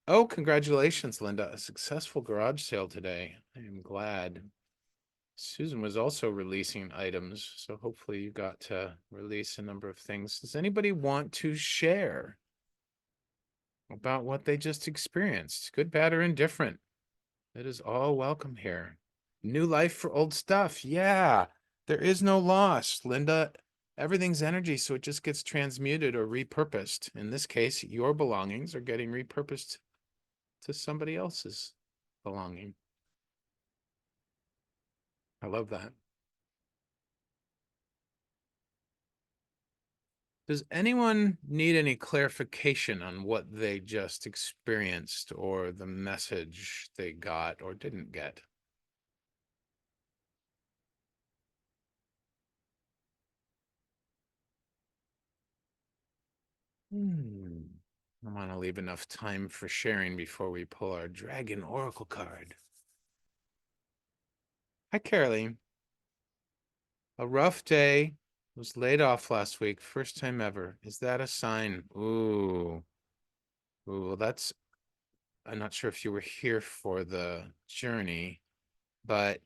Oh, congratulations, Linda. A successful garage sale today. I am glad. Susan was also releasing items, so hopefully you got to release a number of things. Does anybody want to share about what they just experienced? Good, bad, or indifferent? It is all welcome here. New life for old stuff. Yeah, there is no loss, Linda. Everything's energy, so it just gets transmuted or repurposed. In this case, your belongings are getting repurposed to somebody else's belonging. I love that. Does anyone need any clarification on what they just experienced or the message they got or didn't get? I want to leave enough time for sharing before we pull our Dragon Oracle card. Hi, Caroline. A rough day. Was laid off last week. First time ever. Is that a sign? Ooh. Ooh, well, that's, I'm not sure if you were here for the journey, but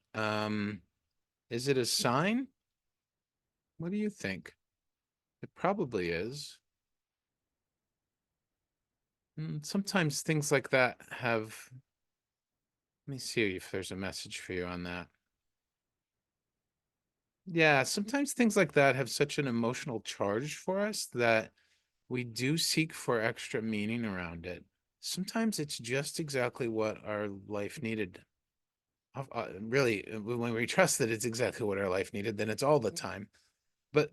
is it a sign? What do you think? It probably is. Sometimes things like that have, let me see if there's a message for you on that. Yeah, sometimes things like that have such an emotional charge for us that we do seek for extra meaning around it. Sometimes it's just exactly what our life needed. Really, when we trust that it's exactly what our life needed, then it's all the time. But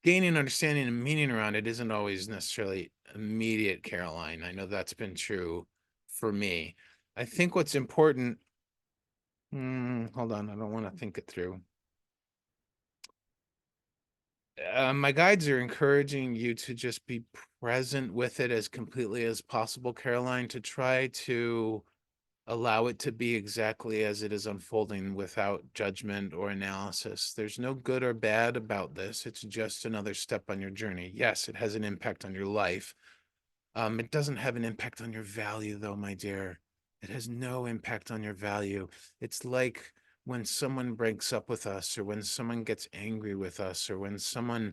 gaining understanding and meaning around it isn't always necessarily immediate, Caroline. I know that's been true for me. I think what's important, hold on, I don't want to think it through. My guides are encouraging you to just be present with it as completely as possible, Caroline, to try to allow it to be exactly as it is unfolding without judgment or analysis. There's no good or bad about this. It's just another step on your journey. Yes, it has an impact on your life. It doesn't have an impact on your value, though, my dear. It has no impact on your value. It's like when someone breaks up with us, or when someone gets angry with us, or when someone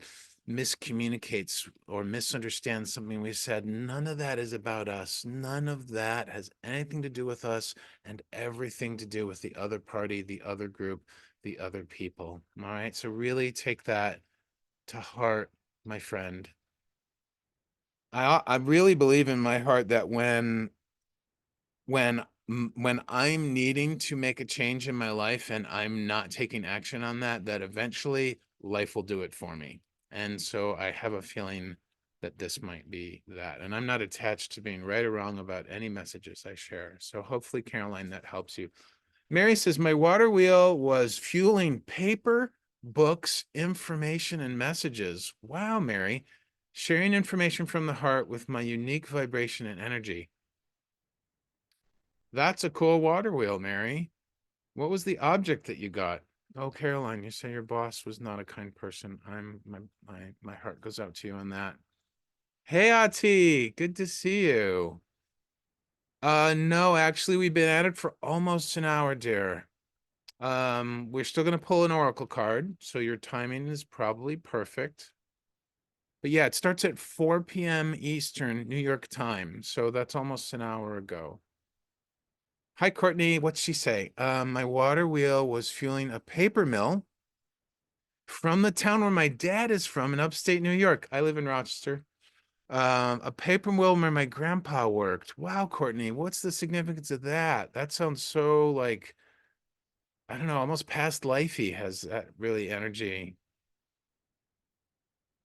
miscommunicates or misunderstands something we said. None of that is about us. None of that has anything to do with us and everything to do with the other party, the other group, the other people. All right. So really take that to heart, my friend. I really believe in my heart that when when I'm needing to make a change in my life and I'm not taking action on that, that eventually life will do it for me. And so I have a feeling that this might be that. And I'm not attached to being right or wrong about any messages I share. So hopefully, Caroline, that helps you. Mary says, my water wheel was fueling paper, books, information, and messages. Wow, Mary. Sharing information from the heart with my unique vibration and energy. That's a cool water wheel, Mary. What was the object that you got? Oh, Caroline, you say your boss was not a kind person. My heart goes out to you on that. Hey, Ati, good to see you. No, actually, we've been at it for almost an hour, dear. We're still gonna pull an oracle card, so your timing is probably perfect. But yeah, it starts at 4 p.m. Eastern, New York time, so that's almost an hour ago. Hi, Courtney. What's she say? My water wheel was fueling a paper mill from the town where my dad is from in upstate New York. I live in Rochester. A paper mill where my grandpa worked. Wow, Courtney, what's the significance of that? That sounds so like, I don't know, almost past lifey has that really energy.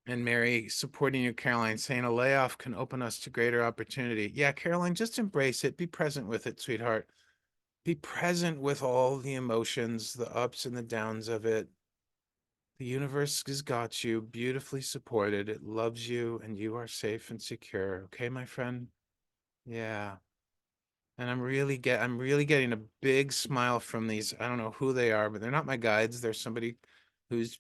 And Mary supporting you, Caroline, saying a layoff can open us to greater opportunity. Yeah, Caroline, just embrace it. Be present with it, sweetheart. Be present with all the emotions, the ups and the downs of it. The universe has got you beautifully supported. It loves you and you are safe and secure. Okay, my friend? Yeah. And I'm really getting a big smile from these. I don't know who they are, but they're not my guides. They're somebody who's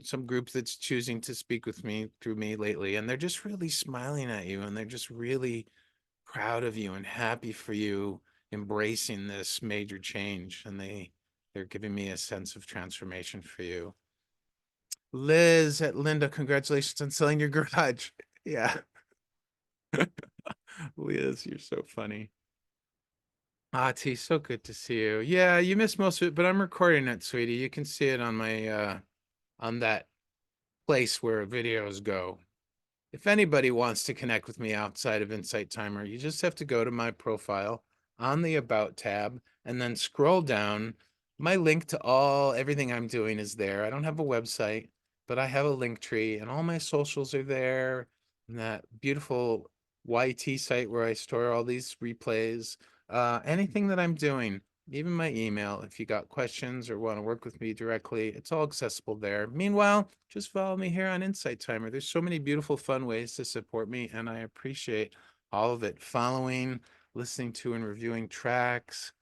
some group that's choosing to speak with me through me lately. And they're just really smiling at you and they're just really proud of you and happy for you embracing this major change. And they're giving me a sense of transformation for you. Liz at Linda, congratulations on selling your garage. Yeah. Liz, you're so funny. Ah, T, so good to see you. Yeah, you missed most of it, but I'm recording it, sweetie. You can see it on my on that place where videos go. If anybody wants to connect with me outside of Insight Timer, you just have to go to my profile on the About tab and then scroll down. My link to everything I'm doing is there. I don't have a website, but I have a link tree and all my socials are there. And that beautiful YT site where I store all these replays. Anything that I'm doing, even my email, if you got questions or want to work with me directly, it's all accessible there. Meanwhile, just follow me here on Insight Timer. There's so many beautiful, fun ways to support me, and I appreciate all of it. Following, listening to and reviewing tracks,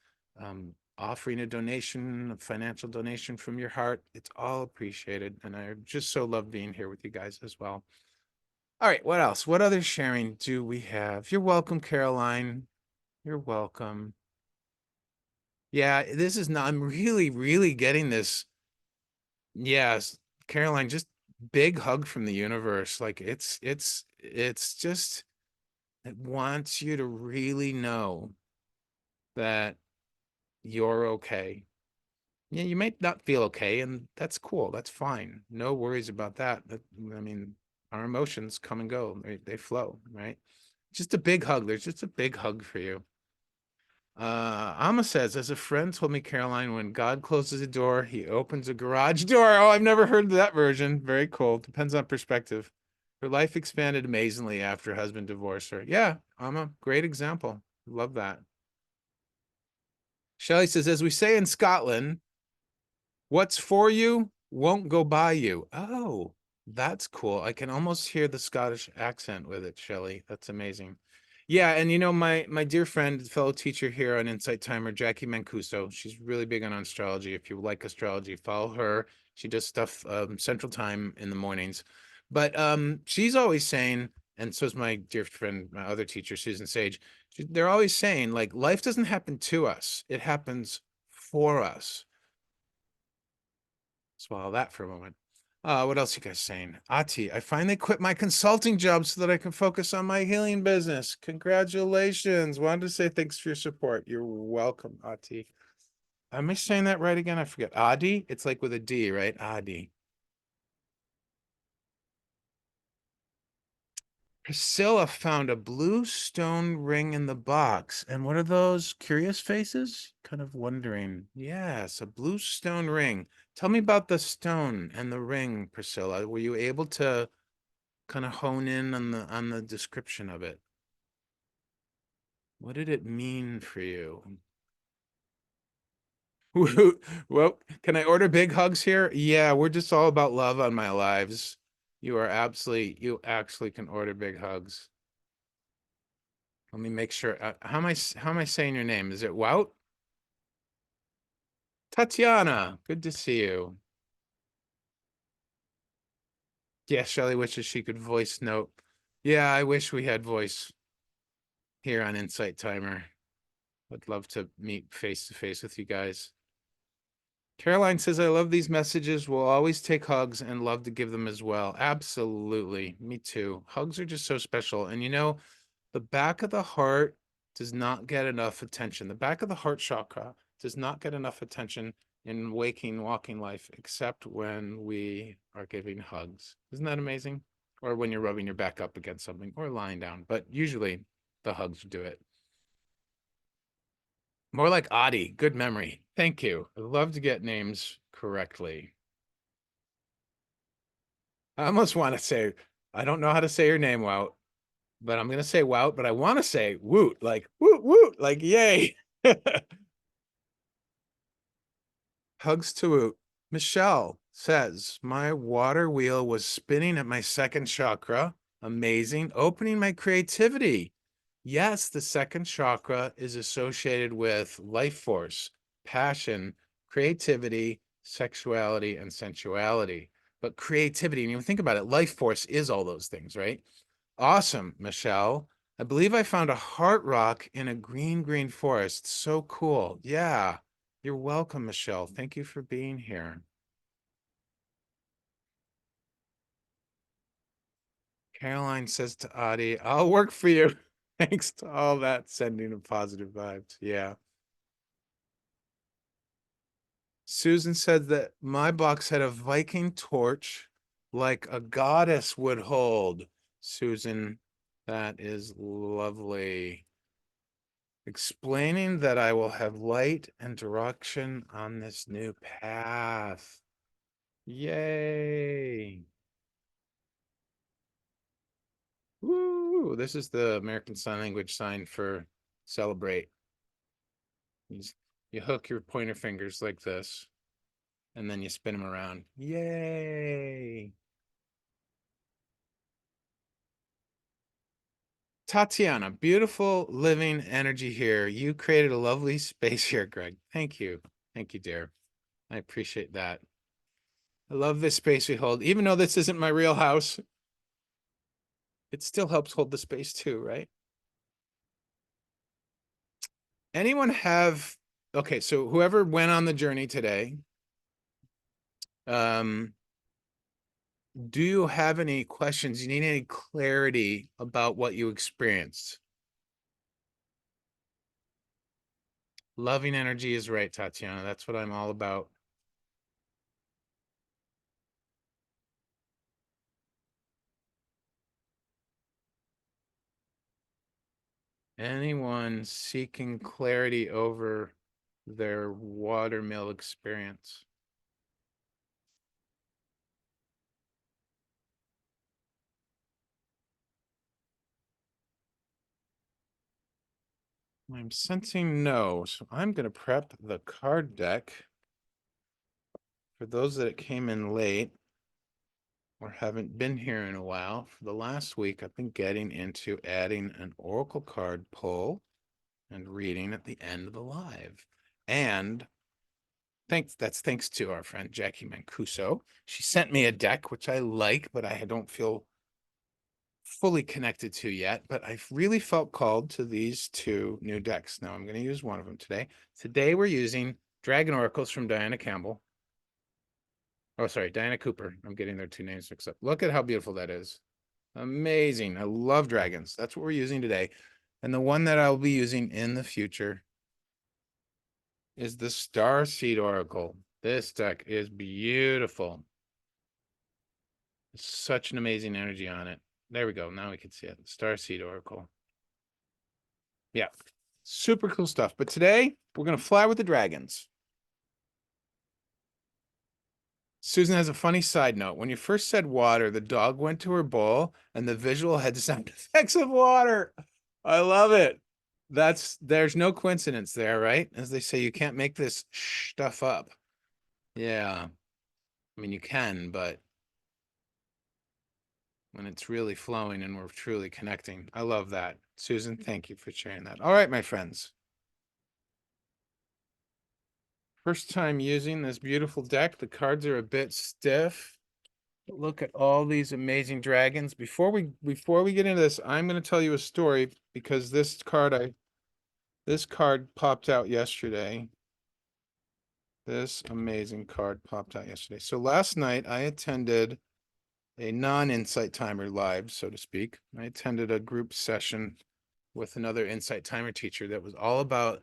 offering a donation, a financial donation from your heart. It's all appreciated, and I just so love being here with you guys as well. All right, what else? What other sharing do we have? You're welcome, Caroline. You're welcome. Yeah, this is not, I'm really, really getting this. Yes, Caroline, just big hug from the universe. Like it's just, it wants you to really know that you're okay. Yeah, you might not feel okay, and that's cool. That's fine. No worries about that. I mean, our emotions come and go. They flow, right? Just a big hug. There's just a big hug for you. Alma says, as a friend told me, Caroline, when God closes a door, he opens a garage door. Oh, I've never heard that version. Very cool. Depends on perspective. Her life expanded amazingly after her husband divorced her. Yeah, Alma, great example. Love that. Shelley says, as we say in Scotland, what's for you won't go by you. Oh, that's cool. I can almost hear the Scottish accent with it, Shelley. That's amazing. Yeah, and you know, my dear friend, fellow teacher here on Insight Timer, Jackie Mancuso, she's really big on astrology. If you like astrology, follow her. She does stuff Central Time in the mornings. But she's always saying, and so is my dear friend, my other teacher, Susan Sage, they're always saying, like, life doesn't happen to us, it happens for us. Swallow that for a moment. What else you guys saying? Ati, I finally quit my consulting job so that I can focus on my healing business. Congratulations. Wanted to say thanks for your support. You're welcome, Ati. Am I saying that right again? I forget. Adi? It's like with a D, right? Adi. Priscilla found a blue stone ring in the box. And what are those curious faces? Kind of wondering. Yes, a blue stone ring. Tell me about the stone and the ring, Priscilla. Were you able to kind of hone in on the description of it? What did it mean for you? Well, can I order big hugs here? Yeah, we're just all about love on my lives. You actually can order big hugs. Let me make sure. How am I saying your name? Is it Wout? Tatiana, good to see you. Yeah, Shelly wishes she could voice note. Yeah, I wish we had voice here on Insight Timer. I'd love to meet face to face with you guys. Caroline says, I love these messages. We'll always take hugs and love to give them as well. Absolutely. Me too. Hugs are just so special. And you know, the back of the heart does not get enough attention. The back of the heart chakra does not get enough attention in waking, walking life, except when we are giving hugs. Isn't that amazing? Or when you're rubbing your back up against something or lying down. But usually the hugs do it. More like Adi. Good memory. Thank you. I love to get names correctly. I almost want to say, I don't know how to say your name, Wout, but I'm going to say Wout, but I want to say Woot, like Woot, Woot, like yay. Hugs to Woot. Michelle says, my water wheel was spinning at my second chakra. Amazing. Opening my creativity. Yes, the second chakra is associated with life force, passion, creativity, sexuality, and sensuality. But creativity, and you think about it, life force is all those things, right? Awesome, Michelle. I believe I found a heart rock in a green forest. So cool. Yeah. You're welcome, Michelle. Thank you for being here. Caroline says to Adi, I'll work for you. Thanks to all that sending of positive vibes. Yeah. Susan said that my box had a Viking torch like a goddess would hold. Susan, that is lovely. Explaining that I will have light and direction on this new path. Yay. Woo! This is the American Sign Language sign for celebrate. You hook your pointer fingers like this, and then you spin them around. Yay! Tatiana, beautiful living energy here. You created a lovely space here, Greg. Thank you. Thank you, dear. I appreciate that. I love this space we hold. Even though this isn't my real house, it still helps hold the space too, right? Anyone have, okay, so whoever went on the journey today, do you have any questions? You need any clarity about what you experienced? Loving energy is right, Tatiana. That's what I'm all about. Anyone seeking clarity over their watermill experience? I'm sensing no, so I'm going to prep the card deck. For those that came in late or haven't been here in a while, for the last week, I've been getting into adding an oracle card pull and reading at the end of the live. And that's thanks to our friend Jackie Mancuso. She sent me a deck, which I like, but I don't feel fully connected to yet. But I've really felt called to these two new decks. Now I'm going to use one of them today. Today we're using Dragon Oracles from Diana Campbell. Oh, sorry, Diana Cooper. I'm getting their two names mixed up. Look at how beautiful that is. Amazing. I love dragons. That's what we're using today. And the one that I'll be using in the future is the Starseed Oracle. This deck is beautiful. Such an amazing energy on it. There we go. Now we can see it. Starseed Oracle. Yeah. Super cool stuff. But today, we're going to fly with the dragons. Susan has a funny side note. When you first said water, the dog went to her bowl and the visual had sound effects of water. I love it. There's no coincidence there, right? As they say, you can't make this stuff up. Yeah. I mean, you can, but when it's really flowing and we're truly connecting. I love that. Susan, thank you for sharing that. All right, my friends. First time using this beautiful deck. The cards are a bit stiff. Look at all these amazing dragons. Before we get into this, I'm going to tell you a story because this card popped out yesterday. This amazing card popped out yesterday. So last night I attended a non-Insight Timer live, so to speak. I attended a group session with another Insight Timer teacher that was all about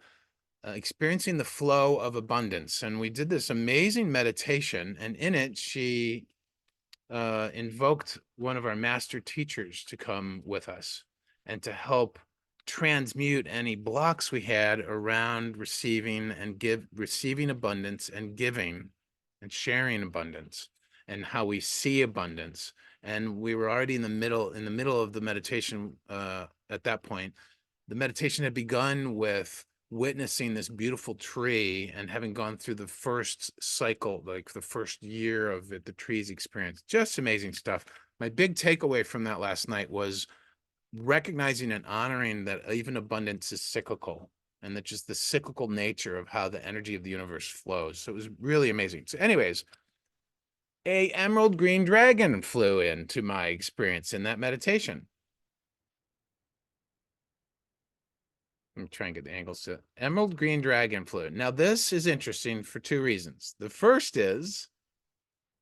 experiencing the flow of abundance. And we did this amazing meditation, and in it, she invoked one of our master teachers to come with us and to help transmute any blocks we had around receiving abundance and giving and sharing abundance. and how we see abundance. And we were already in the middle of the meditation at that point. The meditation had begun with witnessing this beautiful tree and having gone through the first cycle, like the first year of it, the tree's experience. Just amazing stuff. My big takeaway from that last night was recognizing and honoring that even abundance is cyclical, and that just the cyclical nature of how the energy of the universe flows. So it was really amazing. So anyways, a emerald green dragon flew into my experience in that meditation. Let me try and get the angles to emerald green dragon flew. Now this is interesting for two reasons. The first is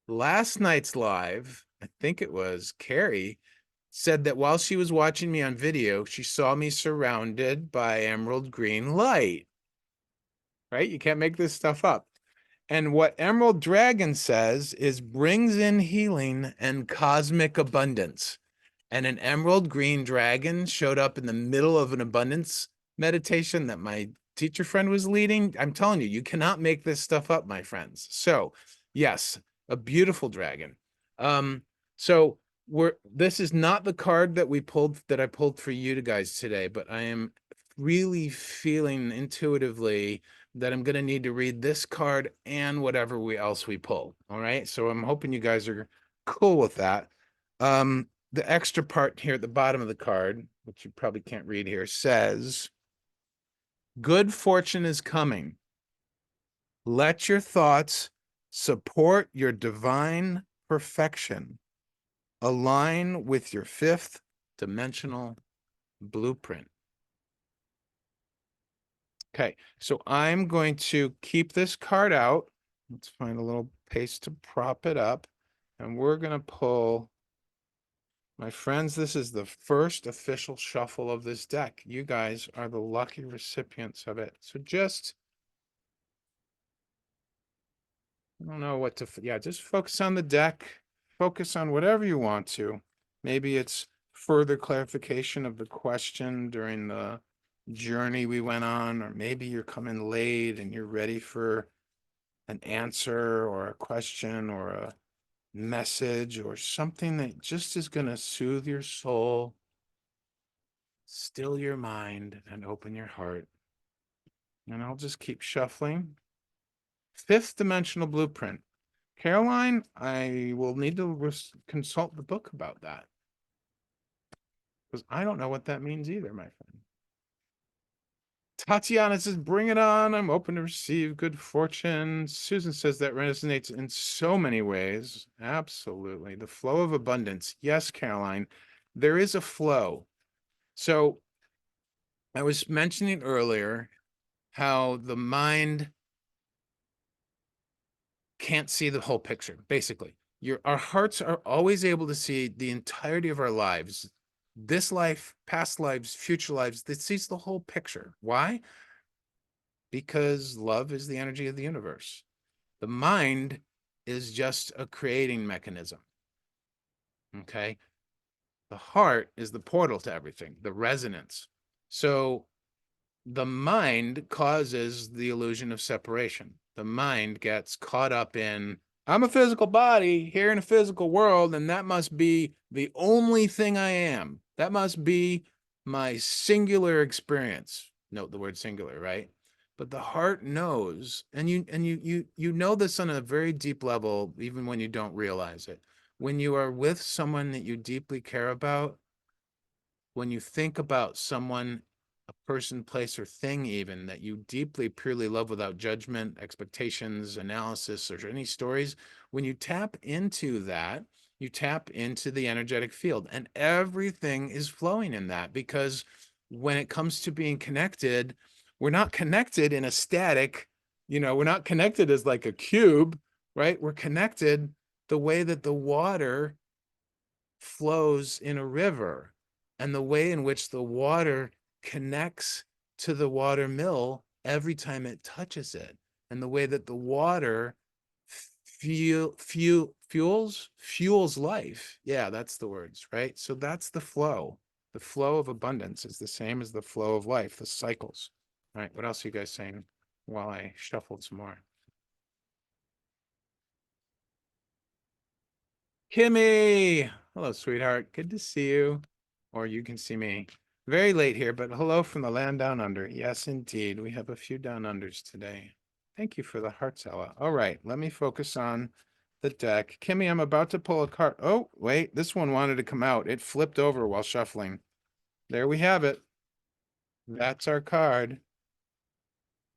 last night's live, I think it was Carrie, said that while she was watching me on video, she saw me surrounded by emerald green light. Right? You can't make this stuff up. And what Emerald Dragon says is brings in healing and cosmic abundance. And an emerald green dragon showed up in the middle of an abundance meditation that my teacher friend was leading. I'm telling you, you cannot make this stuff up, my friends. So, yes, a beautiful dragon. So this is not the card that I pulled for you guys today, but I am really feeling intuitively that I'm going to need to read this card and whatever else we pull. All right. So I'm hoping you guys are cool with that. The extra part here at the bottom of the card, which you probably can't read here, says, good fortune is coming. Let your thoughts support your divine perfection. Align with your fifth dimensional blueprint. Okay, so I'm going to keep this card out. Let's find a little paste to prop it up. And we're going to pull, my friends, this is the first official shuffle of this deck. You guys are the lucky recipients of it. So just, I don't know what to, yeah, just focus on the deck. Focus on whatever you want to. Maybe it's further clarification of the question during the journey we went on, or maybe you're coming late and you're ready for an answer or a question or a message or something that just is going to soothe your soul, still your mind, and open your heart. And I'll just keep shuffling. Fifth dimensional blueprint. Caroline, I will need to consult the book about that, because I don't know what that means either, my friend. Tatiana says, bring it on. I'm open to receive good fortune. Susan says that resonates in so many ways. Absolutely. The flow of abundance. Yes, Caroline, there is a flow. So I was mentioning earlier how the mind can't see the whole picture, basically. Our hearts are always able to see the entirety of our lives, this life, past lives, future lives. That sees the whole picture. Why? Because love is the energy of the universe. The mind is just a creating mechanism. Okay. The heart is the portal to everything, the resonance. So the mind causes the illusion of separation. The mind gets caught up in, I'm a physical body here in a physical world, and that must be the only thing I am. That must be my singular experience. Note the word singular, right? But the heart knows, and you know this on a very deep level, even when you don't realize it. When you are with someone that you deeply care about, when you think about someone, a person, place, or thing even that you deeply, purely love without judgment, expectations, analysis, or any stories, when you tap into that, you tap into the energetic field, and everything is flowing in that, because when it comes to being connected, we're not connected in a static, we're not connected as like a cube, right? We're connected the way that the water flows in a river, and the way in which the water connects to the water mill every time it touches it, and the way that the water fuels life. Yeah, that's the words, right? So that's the flow. The flow of abundance is the same as the flow of life, the cycles. All right, what else are you guys saying while I shuffled some more? Kimmy. Hello, sweetheart. Good to see you. Or you can see me. Very late here, but hello from the land down under. Yes, indeed. We have a few down unders today. Thank you for the hearts, Ella. All right, let me focus on the deck. Kimmy, I'm about to pull a card. Oh, wait, this one wanted to come out. It flipped over while shuffling. There we have it. That's our card.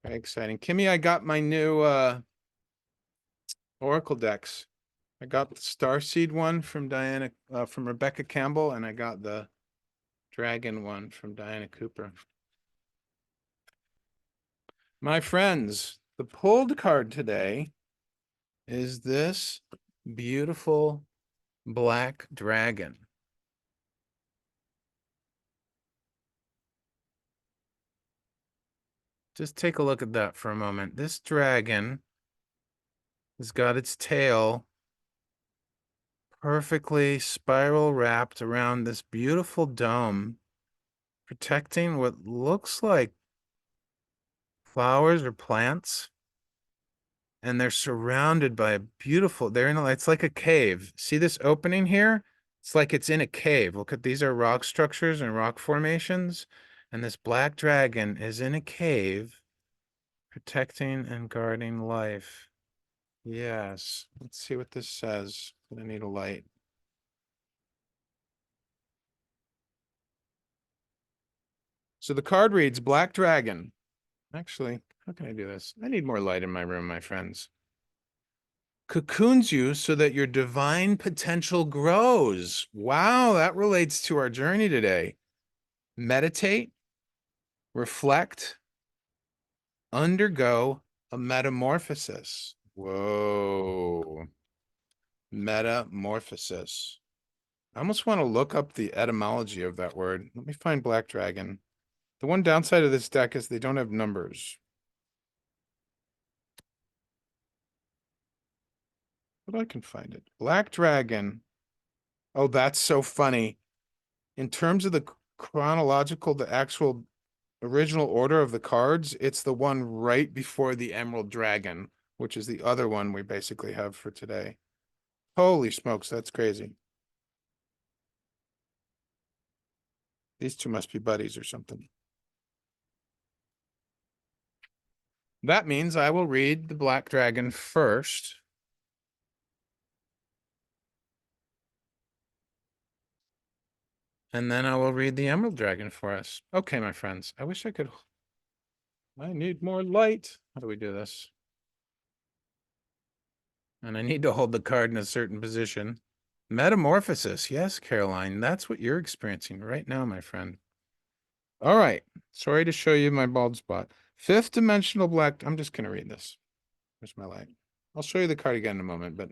Very exciting. Kimmy, I got my new Oracle decks. I got the Starseed one from from Rebecca Campbell, and I got the Dragon one from Diana Cooper. My friends, the pulled card today is this beautiful black dragon. Just take a look at that for a moment. This dragon has got its tail perfectly spiral wrapped around this beautiful dome, protecting what looks like flowers or plants. And they're surrounded by a beautiful, it's like a cave. See this opening here? It's like it's in a cave. Look at, these are rock structures and rock formations. And this black dragon is in a cave, protecting and guarding life. Yes. Let's see what this says. I need a light. So the card reads Black Dragon. Actually, how can I do this? I need more light in my room, my friends. Cocoons you so that your divine potential grows. Wow, that relates to our journey today. Meditate, reflect, undergo a metamorphosis. Whoa. Metamorphosis. I almost want to look up the etymology of that word. Let me find Black Dragon. The one downside of this deck is they don't have numbers. But I can find it. Black Dragon. Oh, that's so funny. In terms of the chronological, the actual original order of the cards, it's the one right before the Emerald Dragon, which is the other one we basically have for today. Holy smokes, that's crazy. These two must be buddies or something. That means I will read the Black Dragon first. And then I will read the Emerald Dragon for us. Okay, my friends. I wish I could. I need more light. How do we do this? And I need to hold the card in a certain position. Metamorphosis. Yes, Caroline. That's what you're experiencing right now, my friend. All right. Sorry to show you my bald spot. Fifth dimensional black. I'm just going to read this. Where's my light? I'll show you the card again in a moment, but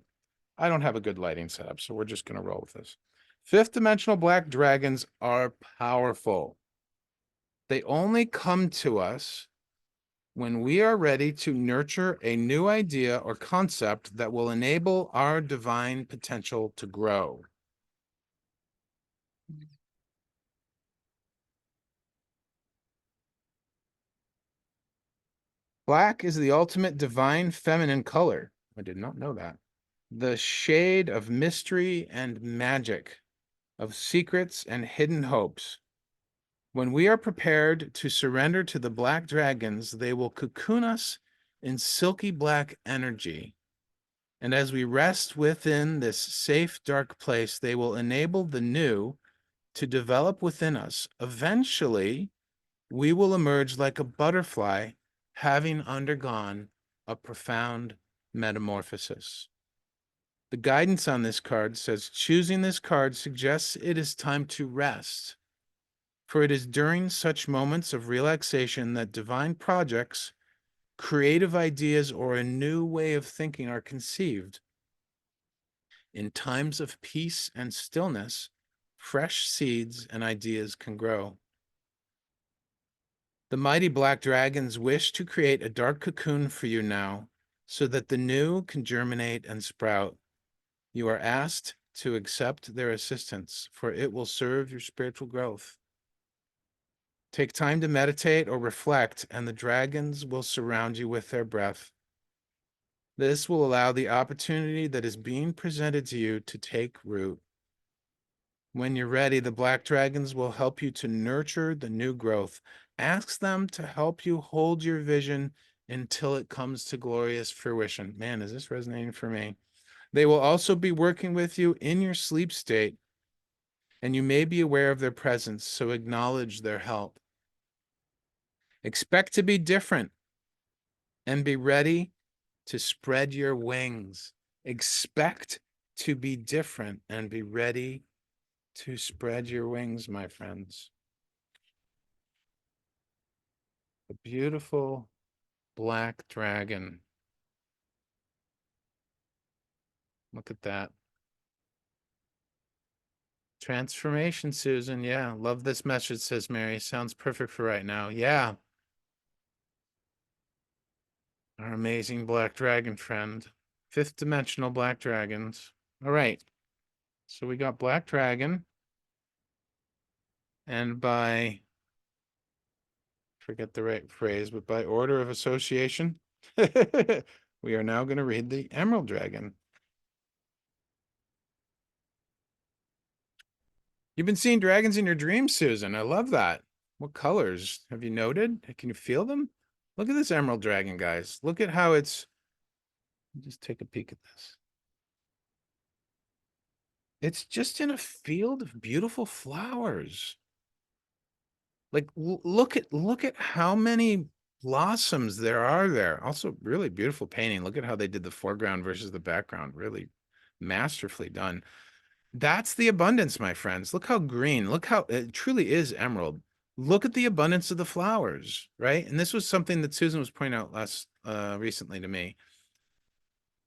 I don't have a good lighting setup, so we're just going to roll with this. Fifth dimensional black dragons are powerful. They only come to us when we are ready to nurture a new idea or concept that will enable our divine potential to grow. Black is the ultimate divine feminine color. I did not know that. The shade of mystery and magic, of secrets and hidden hopes. When we are prepared to surrender to the black dragons, they will cocoon us in silky black energy. And as we rest within this safe, dark place, they will enable the new to develop within us. Eventually, we will emerge like a butterfly, having undergone a profound metamorphosis. The guidance on this card says choosing this card suggests it is time to rest, for it is during such moments of relaxation that divine projects, creative ideas, or a new way of thinking are conceived. In times of peace and stillness, fresh seeds and ideas can grow. The mighty black dragons wish to create a dark cocoon for you now, so that the new can germinate and sprout. You are asked to accept their assistance, for it will serve your spiritual growth. Take time to meditate or reflect, and the dragons will surround you with their breath. This will allow the opportunity that is being presented to you to take root. When you're ready, the black dragons will help you to nurture the new growth. Ask them to help you hold your vision until it comes to glorious fruition. Man, is this resonating for me? They will also be working with you in your sleep state, and you may be aware of their presence, so acknowledge their help. Expect to be different and be ready to spread your wings. Expect to be different and be ready to spread your wings, my friends. A beautiful black dragon. Look at that. Transformation, Susan. Yeah, love this message, says Mary. Sounds perfect for right now. Yeah. Our amazing black dragon friend. Fifth dimensional black dragons. All right. So we got black dragon. And by, forget the right phrase, but by order of association, we are now going to read the emerald dragon. You've been seeing dragons in your dreams, Susan. I love that. What colors? Have you noted? Can you feel them? Look at this emerald dragon, guys. Look at how it's, just take a peek at this. It's just in a field of beautiful flowers. Like look at how many blossoms there are there. Also really beautiful painting. Look at how they did the foreground versus the background. Really masterfully done. That's the abundance, my friends. Look how green. Look how it truly is emerald. Look at the abundance of the flowers, right? And this was something that Susan was pointing out recently to me.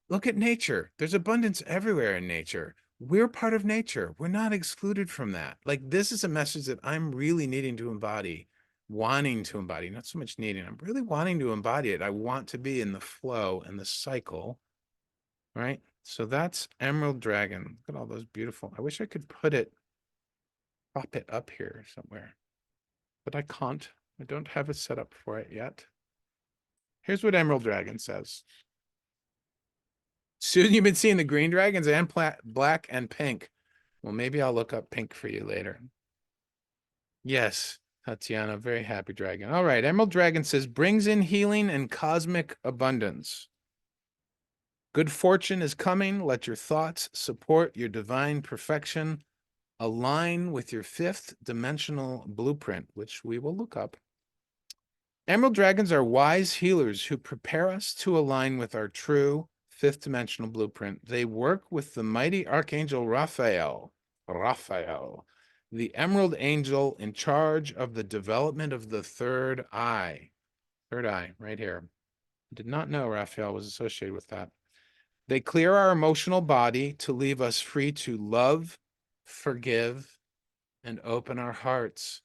Look at nature. There's abundance everywhere in nature. We're part of nature. We're not excluded from that. Like, this is a message that I'm really needing to embody, wanting to embody, not so much needing. I'm really wanting to embody it. I want to be in the flow and the cycle, right? So that's Emerald Dragon. Look at all those beautiful. I wish I could prop it up here somewhere, but I can't. I don't have it set up for it yet. Here's what Emerald Dragon says. Susan, you've been seeing the green dragons and black and pink. Well, maybe I'll look up pink for you later. Yes, Tatiana, very happy dragon. All right, Emerald Dragon says, brings in healing and cosmic abundance. Good fortune is coming. Let your thoughts support your divine perfection. Align with your fifth dimensional blueprint, which we will look up. Emerald dragons are wise healers who prepare us to align with our true fifth dimensional blueprint. They work with the mighty archangel Raphael, the emerald angel in charge of the development of the third eye. Third eye, right here. Did not know Raphael was associated with that. They clear our emotional body to leave us free to love, forgive, and open our hearts.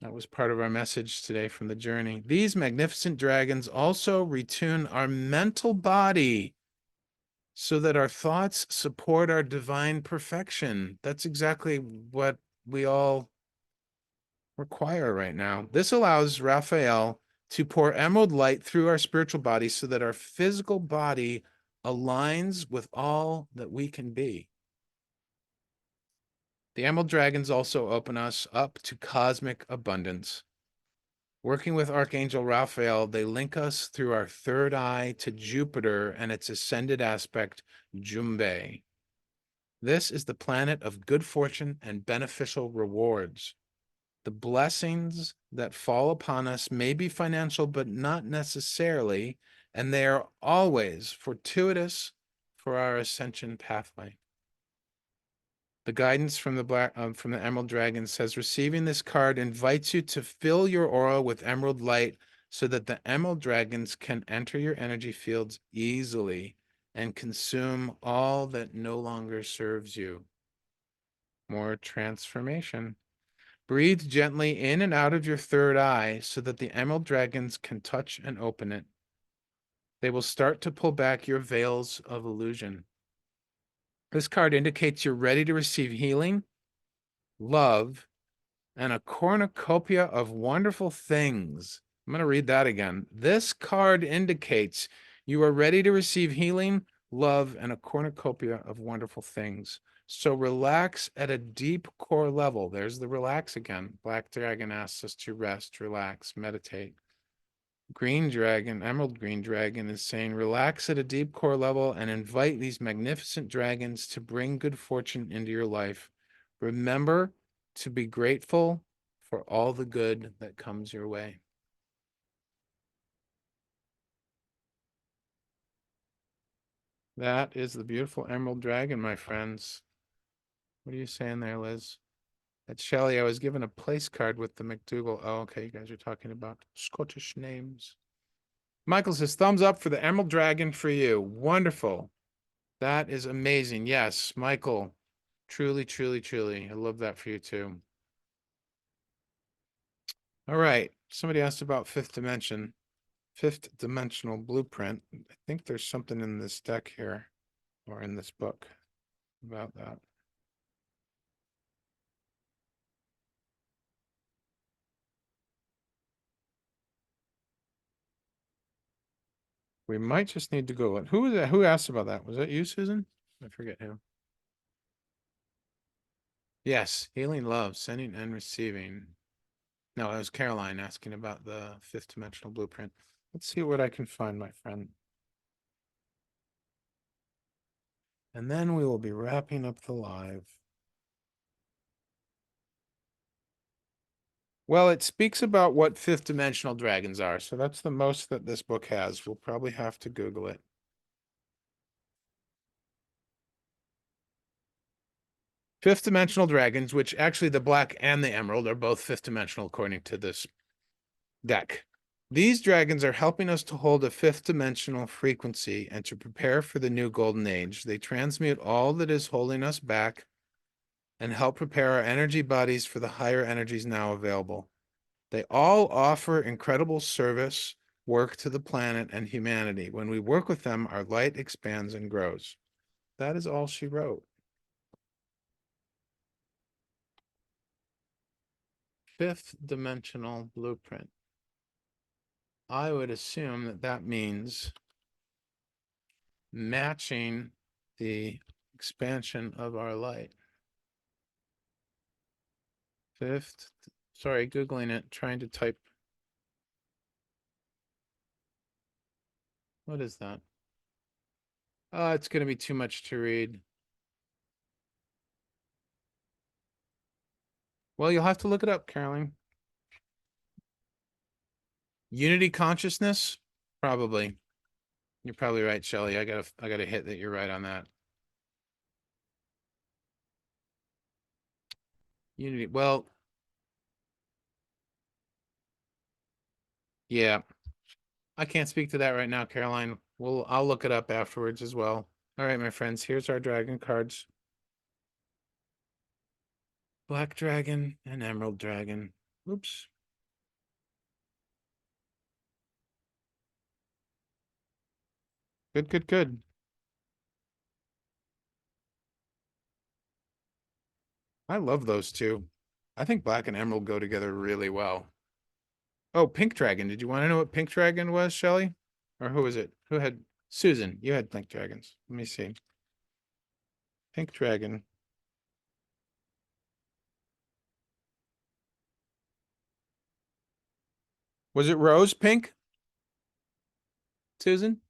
That was part of our message today from the journey. These magnificent dragons also retune our mental body so that our thoughts support our divine perfection. That's exactly what we all require right now. This allows Raphael to pour emerald light through our spiritual body so that our physical body aligns with all that we can be. The emerald dragons also open us up to cosmic abundance. Working with Archangel Raphael, they link us through our third eye to Jupiter and its ascended aspect, Jumbe. This is the planet of good fortune and beneficial rewards. The blessings that fall upon us may be financial, but not necessarily, and they are always fortuitous for our ascension pathway. The guidance from the Emerald Dragon says, receiving this card invites you to fill your aura with emerald light so that the Emerald Dragons can enter your energy fields easily and consume all that no longer serves you. More transformation. Breathe gently in and out of your third eye so that the Emerald Dragons can touch and open it. They will start to pull back your veils of illusion. This card indicates you're ready to receive healing, love, and a cornucopia of wonderful things. I'm going to read that again. This card indicates You are ready to receive healing, love, and a cornucopia of wonderful things. So relax at a deep core level. There's the relax again. Black Dragon asks us to rest, relax, meditate. Green Dragon, Emerald Green Dragon is saying, relax at a deep core level and invite these magnificent dragons to bring good fortune into your life. Remember to be grateful for all the good that comes your way. That is the beautiful Emerald Dragon, my friends. What are you saying there, Liz? At Shelley, I was given a place card with the McDougal. Oh, okay. You guys are talking about Scottish names. Michael says, thumbs up for the Emerald Dragon for you. Wonderful. That is amazing. Yes, Michael. Truly, truly, truly. I love that for you too. All right. Somebody asked about fifth dimension, fifth dimensional blueprint. I think there's something in this deck here or in this book about that. We might just need to go. Who was that? Who asked about that? Was that you, Susan? I forget who. Yes, healing love, sending and receiving. No, that was Caroline asking about the fifth dimensional blueprint. Let's see what I can find, my friend. And then we will be wrapping up the live. Well, it speaks about what fifth dimensional dragons are. So that's the most that this book has. We'll probably have to Google it. Fifth dimensional dragons, which actually the black and the emerald are both fifth dimensional according to this deck. These dragons are helping us to hold a fifth dimensional frequency and to prepare for the new golden age. They transmute all that is holding us back and help prepare our energy bodies for the higher energies now available. They all offer incredible service work to the planet and humanity. When we work with them, our light expands and grows. That is all she wrote. Fifth dimensional blueprint. I would assume that that means matching the expansion of our light. Fifth, sorry, Googling it, trying to type. What is that? It's going to be too much to read. Well, you'll have to look it up, Caroline. Unity consciousness? Probably. You're probably right, Shelley. I gotta hit that you're right on that. Unity. Well, yeah. I can't speak to that right now, Caroline. I'll look it up afterwards as well. All right, my friends, here's our dragon cards. Black dragon and emerald dragon. Oops. Good, good, good. I love those two. I think black and emerald go together really well. Oh, pink dragon. Did you want to know what pink dragon was, Shelley? Or who was it? Who had Susan? You had pink dragons. Let me see. Pink dragon. Was it rose pink, Susan?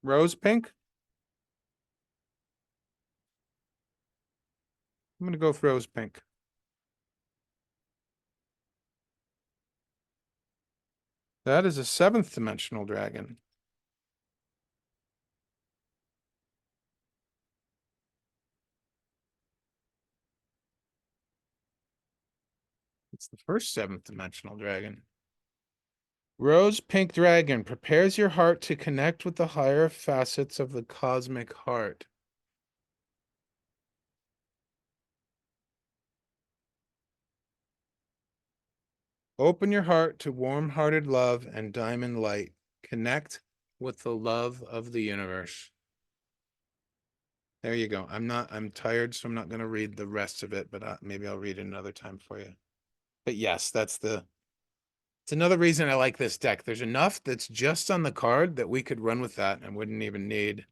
Rose pink? I'm gonna go with rose pink. That is a seventh dimensional dragon. It's the first seventh dimensional dragon. Rose pink dragon prepares your heart to connect with the higher facets of the cosmic heart. Open your heart to warm-hearted love and diamond light. Connect with the love of the universe. There you go. I'm tired, so I'm not going to read the rest of it, but maybe I'll read it another time for you. But yes, that's the It's another reason I like this deck. There's enough that's just on the card that we could run with that and wouldn't even need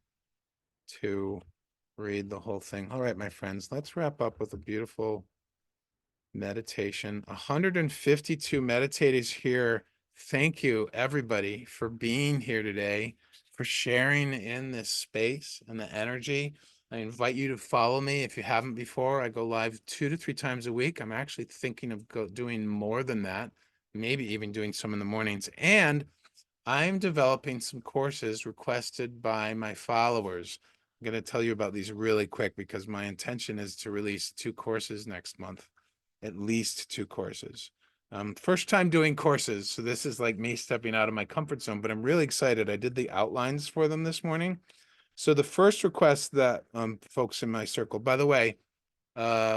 to read the whole thing. All right, my friends, let's wrap up with a beautiful meditation. 152 meditators here. Thank you, everybody, for being here today, for sharing in this space and the energy. I invite you to follow me if you haven't before. I go live 2 to 3 times a week. I'm actually thinking of doing more than that, maybe even doing some in the mornings. And I'm developing some courses requested by my followers. I'm going to tell you about these really quick because my intention is to release 2 courses next month, at least 2 courses. First time doing courses, so this is like me stepping out of my comfort zone, but I'm really excited. I did the outlines for them this morning. So the first request that folks in my circle, by the way,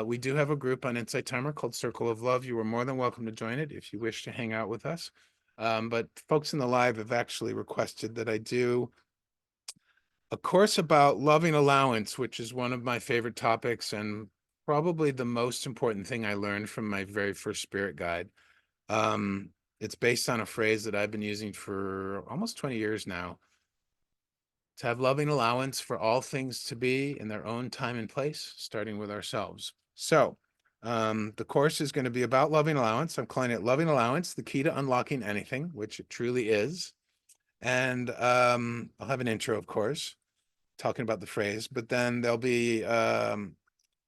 we do have a group on Insight Timer called Circle of Love. You are more than welcome to join it if you wish to hang out with us. But folks in the live have actually requested that I do a course about loving allowance, which is one of my favorite topics and probably the most important thing I learned from my very first spirit guide. It's based on a phrase that I've been using for almost 20 years now: to have loving allowance for all things to be in their own time and place, starting with ourselves. So the course is going to be about loving allowance. I'm calling it Loving Allowance, the Key to Unlocking Anything, which it truly is. And I'll have an intro, of course, talking about the phrase, but then there'll be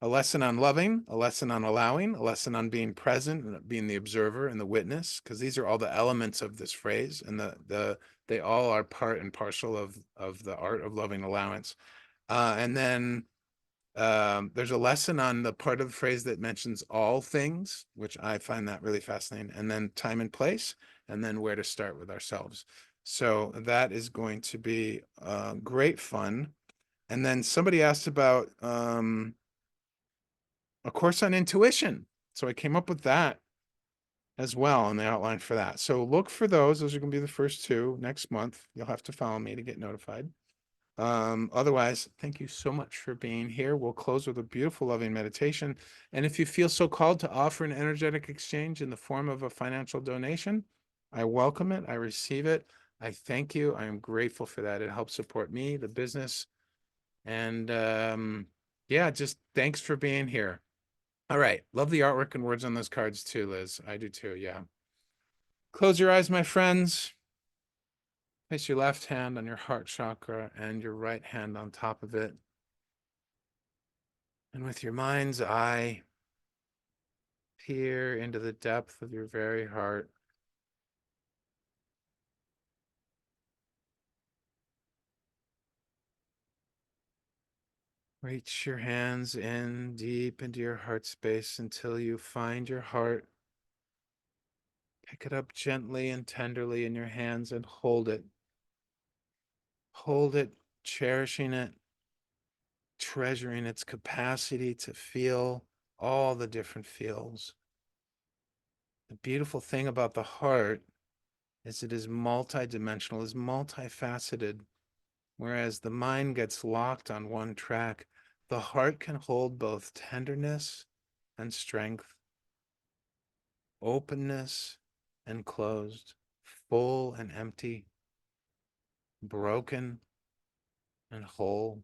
a lesson on loving, a lesson on allowing, a lesson on being present, being the observer and the witness, because these are all the elements of this phrase, and they all are part and parcel of the art of loving allowance. And then there's a lesson on the part of the phrase that mentions all things, which I find that really fascinating, and then time and place, and then where to start with ourselves. So that is going to be great fun. And then somebody asked about a course on intuition. So I came up with that as well on the outline for that. So look for those. Those are going to be the first 2 next month. You'll have to follow me to get notified. Otherwise, thank you so much for being here. We'll close with a beautiful, loving meditation. And if you feel so called to offer an energetic exchange in the form of a financial donation, I welcome it. I receive it. I thank you. I am grateful for that. It helps support me, the business. And yeah, just thanks for being here. All right. Love the artwork and words on those cards too, Liz. I do too. Yeah. Close your eyes, my friends. Place your left hand on your heart chakra and your right hand on top of it. And with your mind's eye, peer into the depth of your very heart. Reach your hands in deep into your heart space until you find your heart. Pick it up gently and tenderly in your hands and hold it. Hold it, cherishing it, treasuring its capacity to feel all the different feels. The beautiful thing about the heart is it is multidimensional, is multifaceted. Whereas the mind gets locked on one track, the heart can hold both tenderness and strength, openness and closed, full and empty, broken and whole.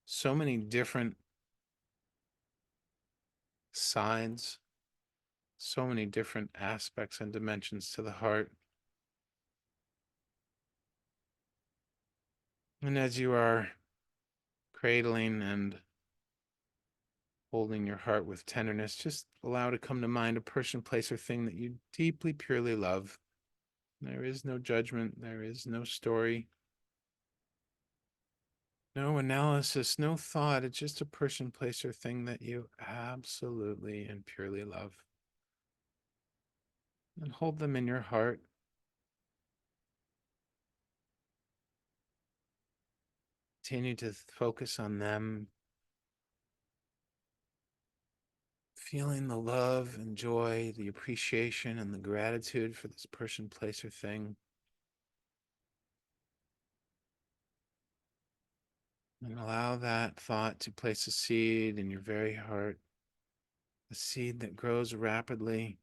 So many different sides, so many different aspects and dimensions to the heart. And as you are cradling and holding your heart with tenderness, just allow to come to mind a person, place, or thing that you deeply, purely love. There is no judgment. There is no story, no analysis, no thought. It's just a person, place, or thing that you absolutely and purely love. And hold them in your heart. Continue to focus on them, feeling the love and joy, the appreciation and the gratitude for this person, place, or thing. And allow that thought to place a seed in your very heart, a seed that grows rapidly,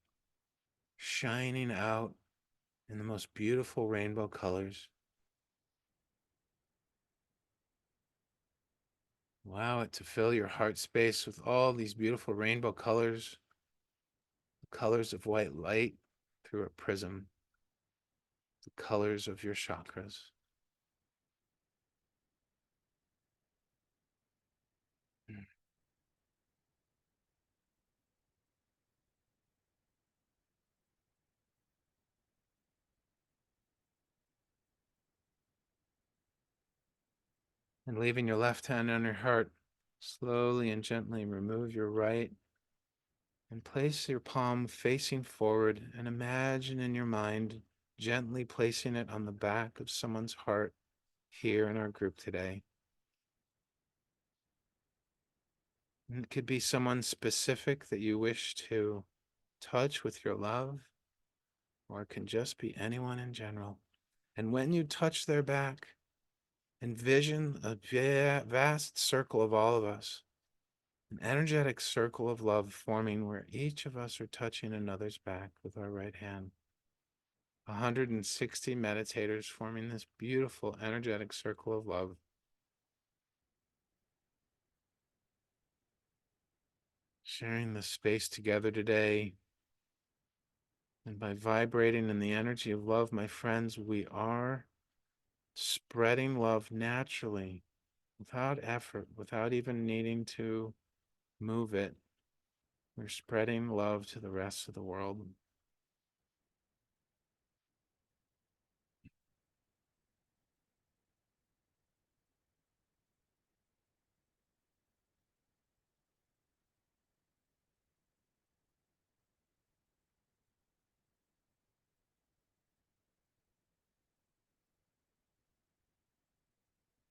shining out in the most beautiful rainbow colors. Allow it to fill your heart space with all these beautiful rainbow colors, the colors of white light through a prism, the colors of your chakras. And leaving your left hand on your heart, slowly and gently remove your right and place your palm facing forward and imagine in your mind gently placing it on the back of someone's heart here in our group today. And it could be someone specific that you wish to touch with your love, or it can just be anyone in general. And when you touch their back, envision a vast circle of all of us, an energetic circle of love forming where each of us are touching another's back with our right hand. 160 meditators forming this beautiful energetic circle of love. Sharing the space together today. And by vibrating in the energy of love, my friends, we are spreading love naturally, without effort, without even needing to move it. We're spreading love to the rest of the world.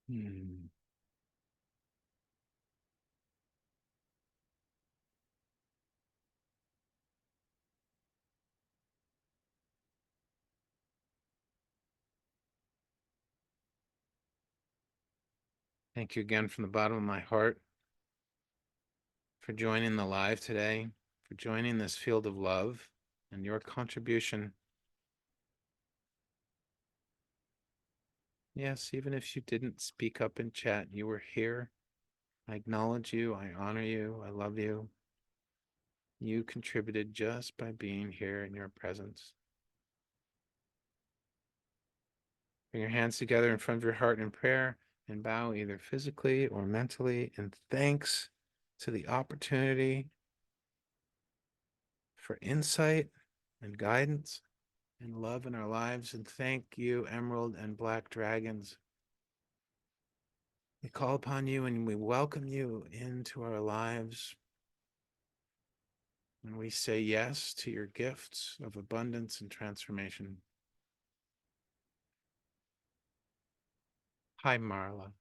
Hmm. Thank you again from the bottom of my heart for joining the live today, for joining this field of love and your contribution. Yes, even if you didn't speak up in chat, you were here. I acknowledge you. I honor you. I love you. You contributed just by being here in your presence. Bring your hands together in front of your heart in prayer and bow either physically or mentally in thanks to the opportunity for insight and guidance and love in our lives. And thank you, Emerald and Black Dragons. We call upon you and we welcome you into our lives. And we say yes to your gifts of abundance and transformation. Hi, Marla.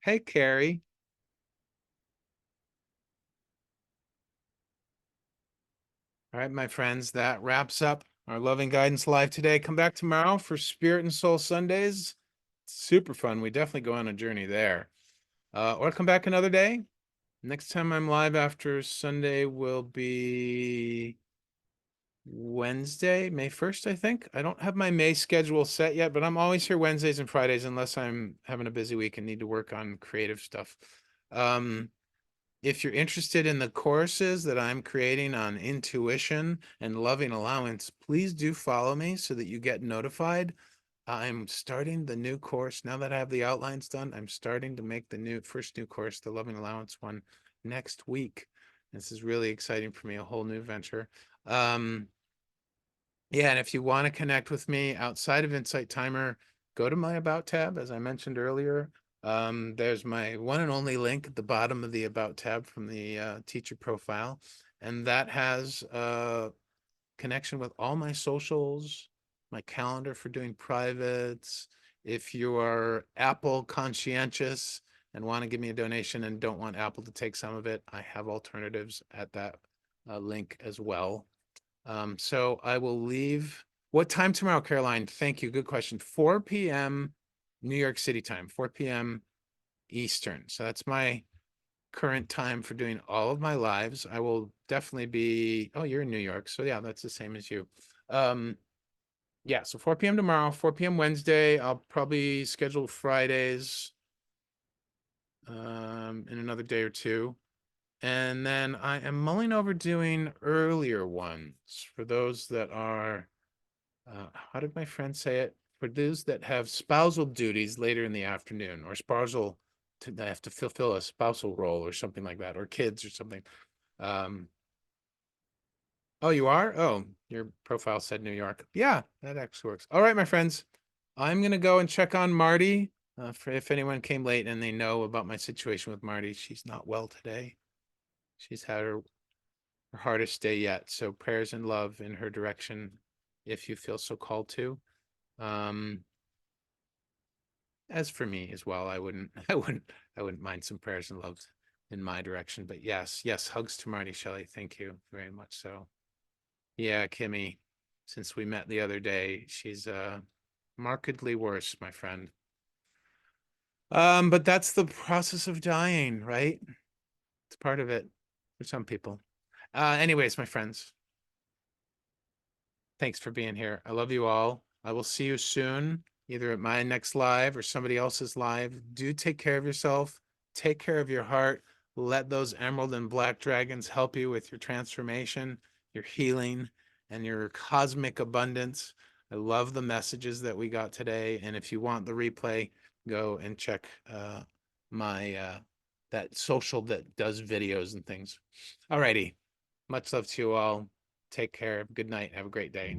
Hey, Carrie. All right, my friends, that wraps up our Loving Guidance Live today. Come back tomorrow for Spirit and Soul Sundays. Super fun. We definitely go on a journey there. Or come back another day. Next time I'm live after Sunday will be Wednesday, May 1st, I think. I don't have my May schedule set yet, but I'm always here Wednesdays and Fridays unless I'm having a busy week and need to work on creative stuff. If you're interested in the courses that I'm creating on intuition and loving allowance, please do follow me so that you get notified. I'm starting the new course. Now that I have the outlines done, I'm starting to make the first new course, the loving allowance one, next week. This is really exciting for me, a whole new venture. Yeah, and if you want to connect with me outside of Insight Timer, go to my About tab, as I mentioned earlier. There's my one and only link at the bottom of the About tab from the teacher profile, and that has a connection with all my socials, my calendar for doing privates. If you are Apple conscientious and want to give me a donation and don't want Apple to take some of it, I have alternatives at that link as well. So I will leave. What time tomorrow, Caroline? Thank you. Good question. 4 p.m. New York City time, 4 p.m. Eastern. So that's my current time for doing all of my lives. I will definitely be, oh, you're in New York. So yeah, that's the same as you. Yeah, so 4 p.m. tomorrow, 4 p.m. Wednesday. I'll probably schedule Fridays in another day or two. And then I am mulling over doing earlier ones for those that are, how did my friend say it? For those that have spousal duties later in the afternoon, or spousal, they have to fulfill a spousal role or something like that, or kids or something. Um, oh, you are? Oh, your profile said New York. Yeah, that actually works. All right, my friends, I'm gonna go and check on Marty. For if anyone came late and they know about my situation with Marty, she's not well today. She's had her hardest day yet. So prayers and love in her direction, if you feel so called to. Um, as for me as well, I wouldn't mind some prayers and love in my direction. But yes, hugs to Marty Shelley. Thank you very much. So yeah, Kimmy, since we met the other day, she's markedly worse, my friend. But that's the process of dying, right? It's part of it for some people. Anyways, my friends, thanks for being here. I love you all. I will see you soon, either at my next live or somebody else's live. Do take care of yourself. Take care of your heart. Let those emerald and black dragons help you with your transformation, your healing, and your cosmic abundance. I love the messages that we got today. And if you want the replay, go and check my that social that does videos and things. Alrighty. Much love to you all. Take care. Good night. Have a great day.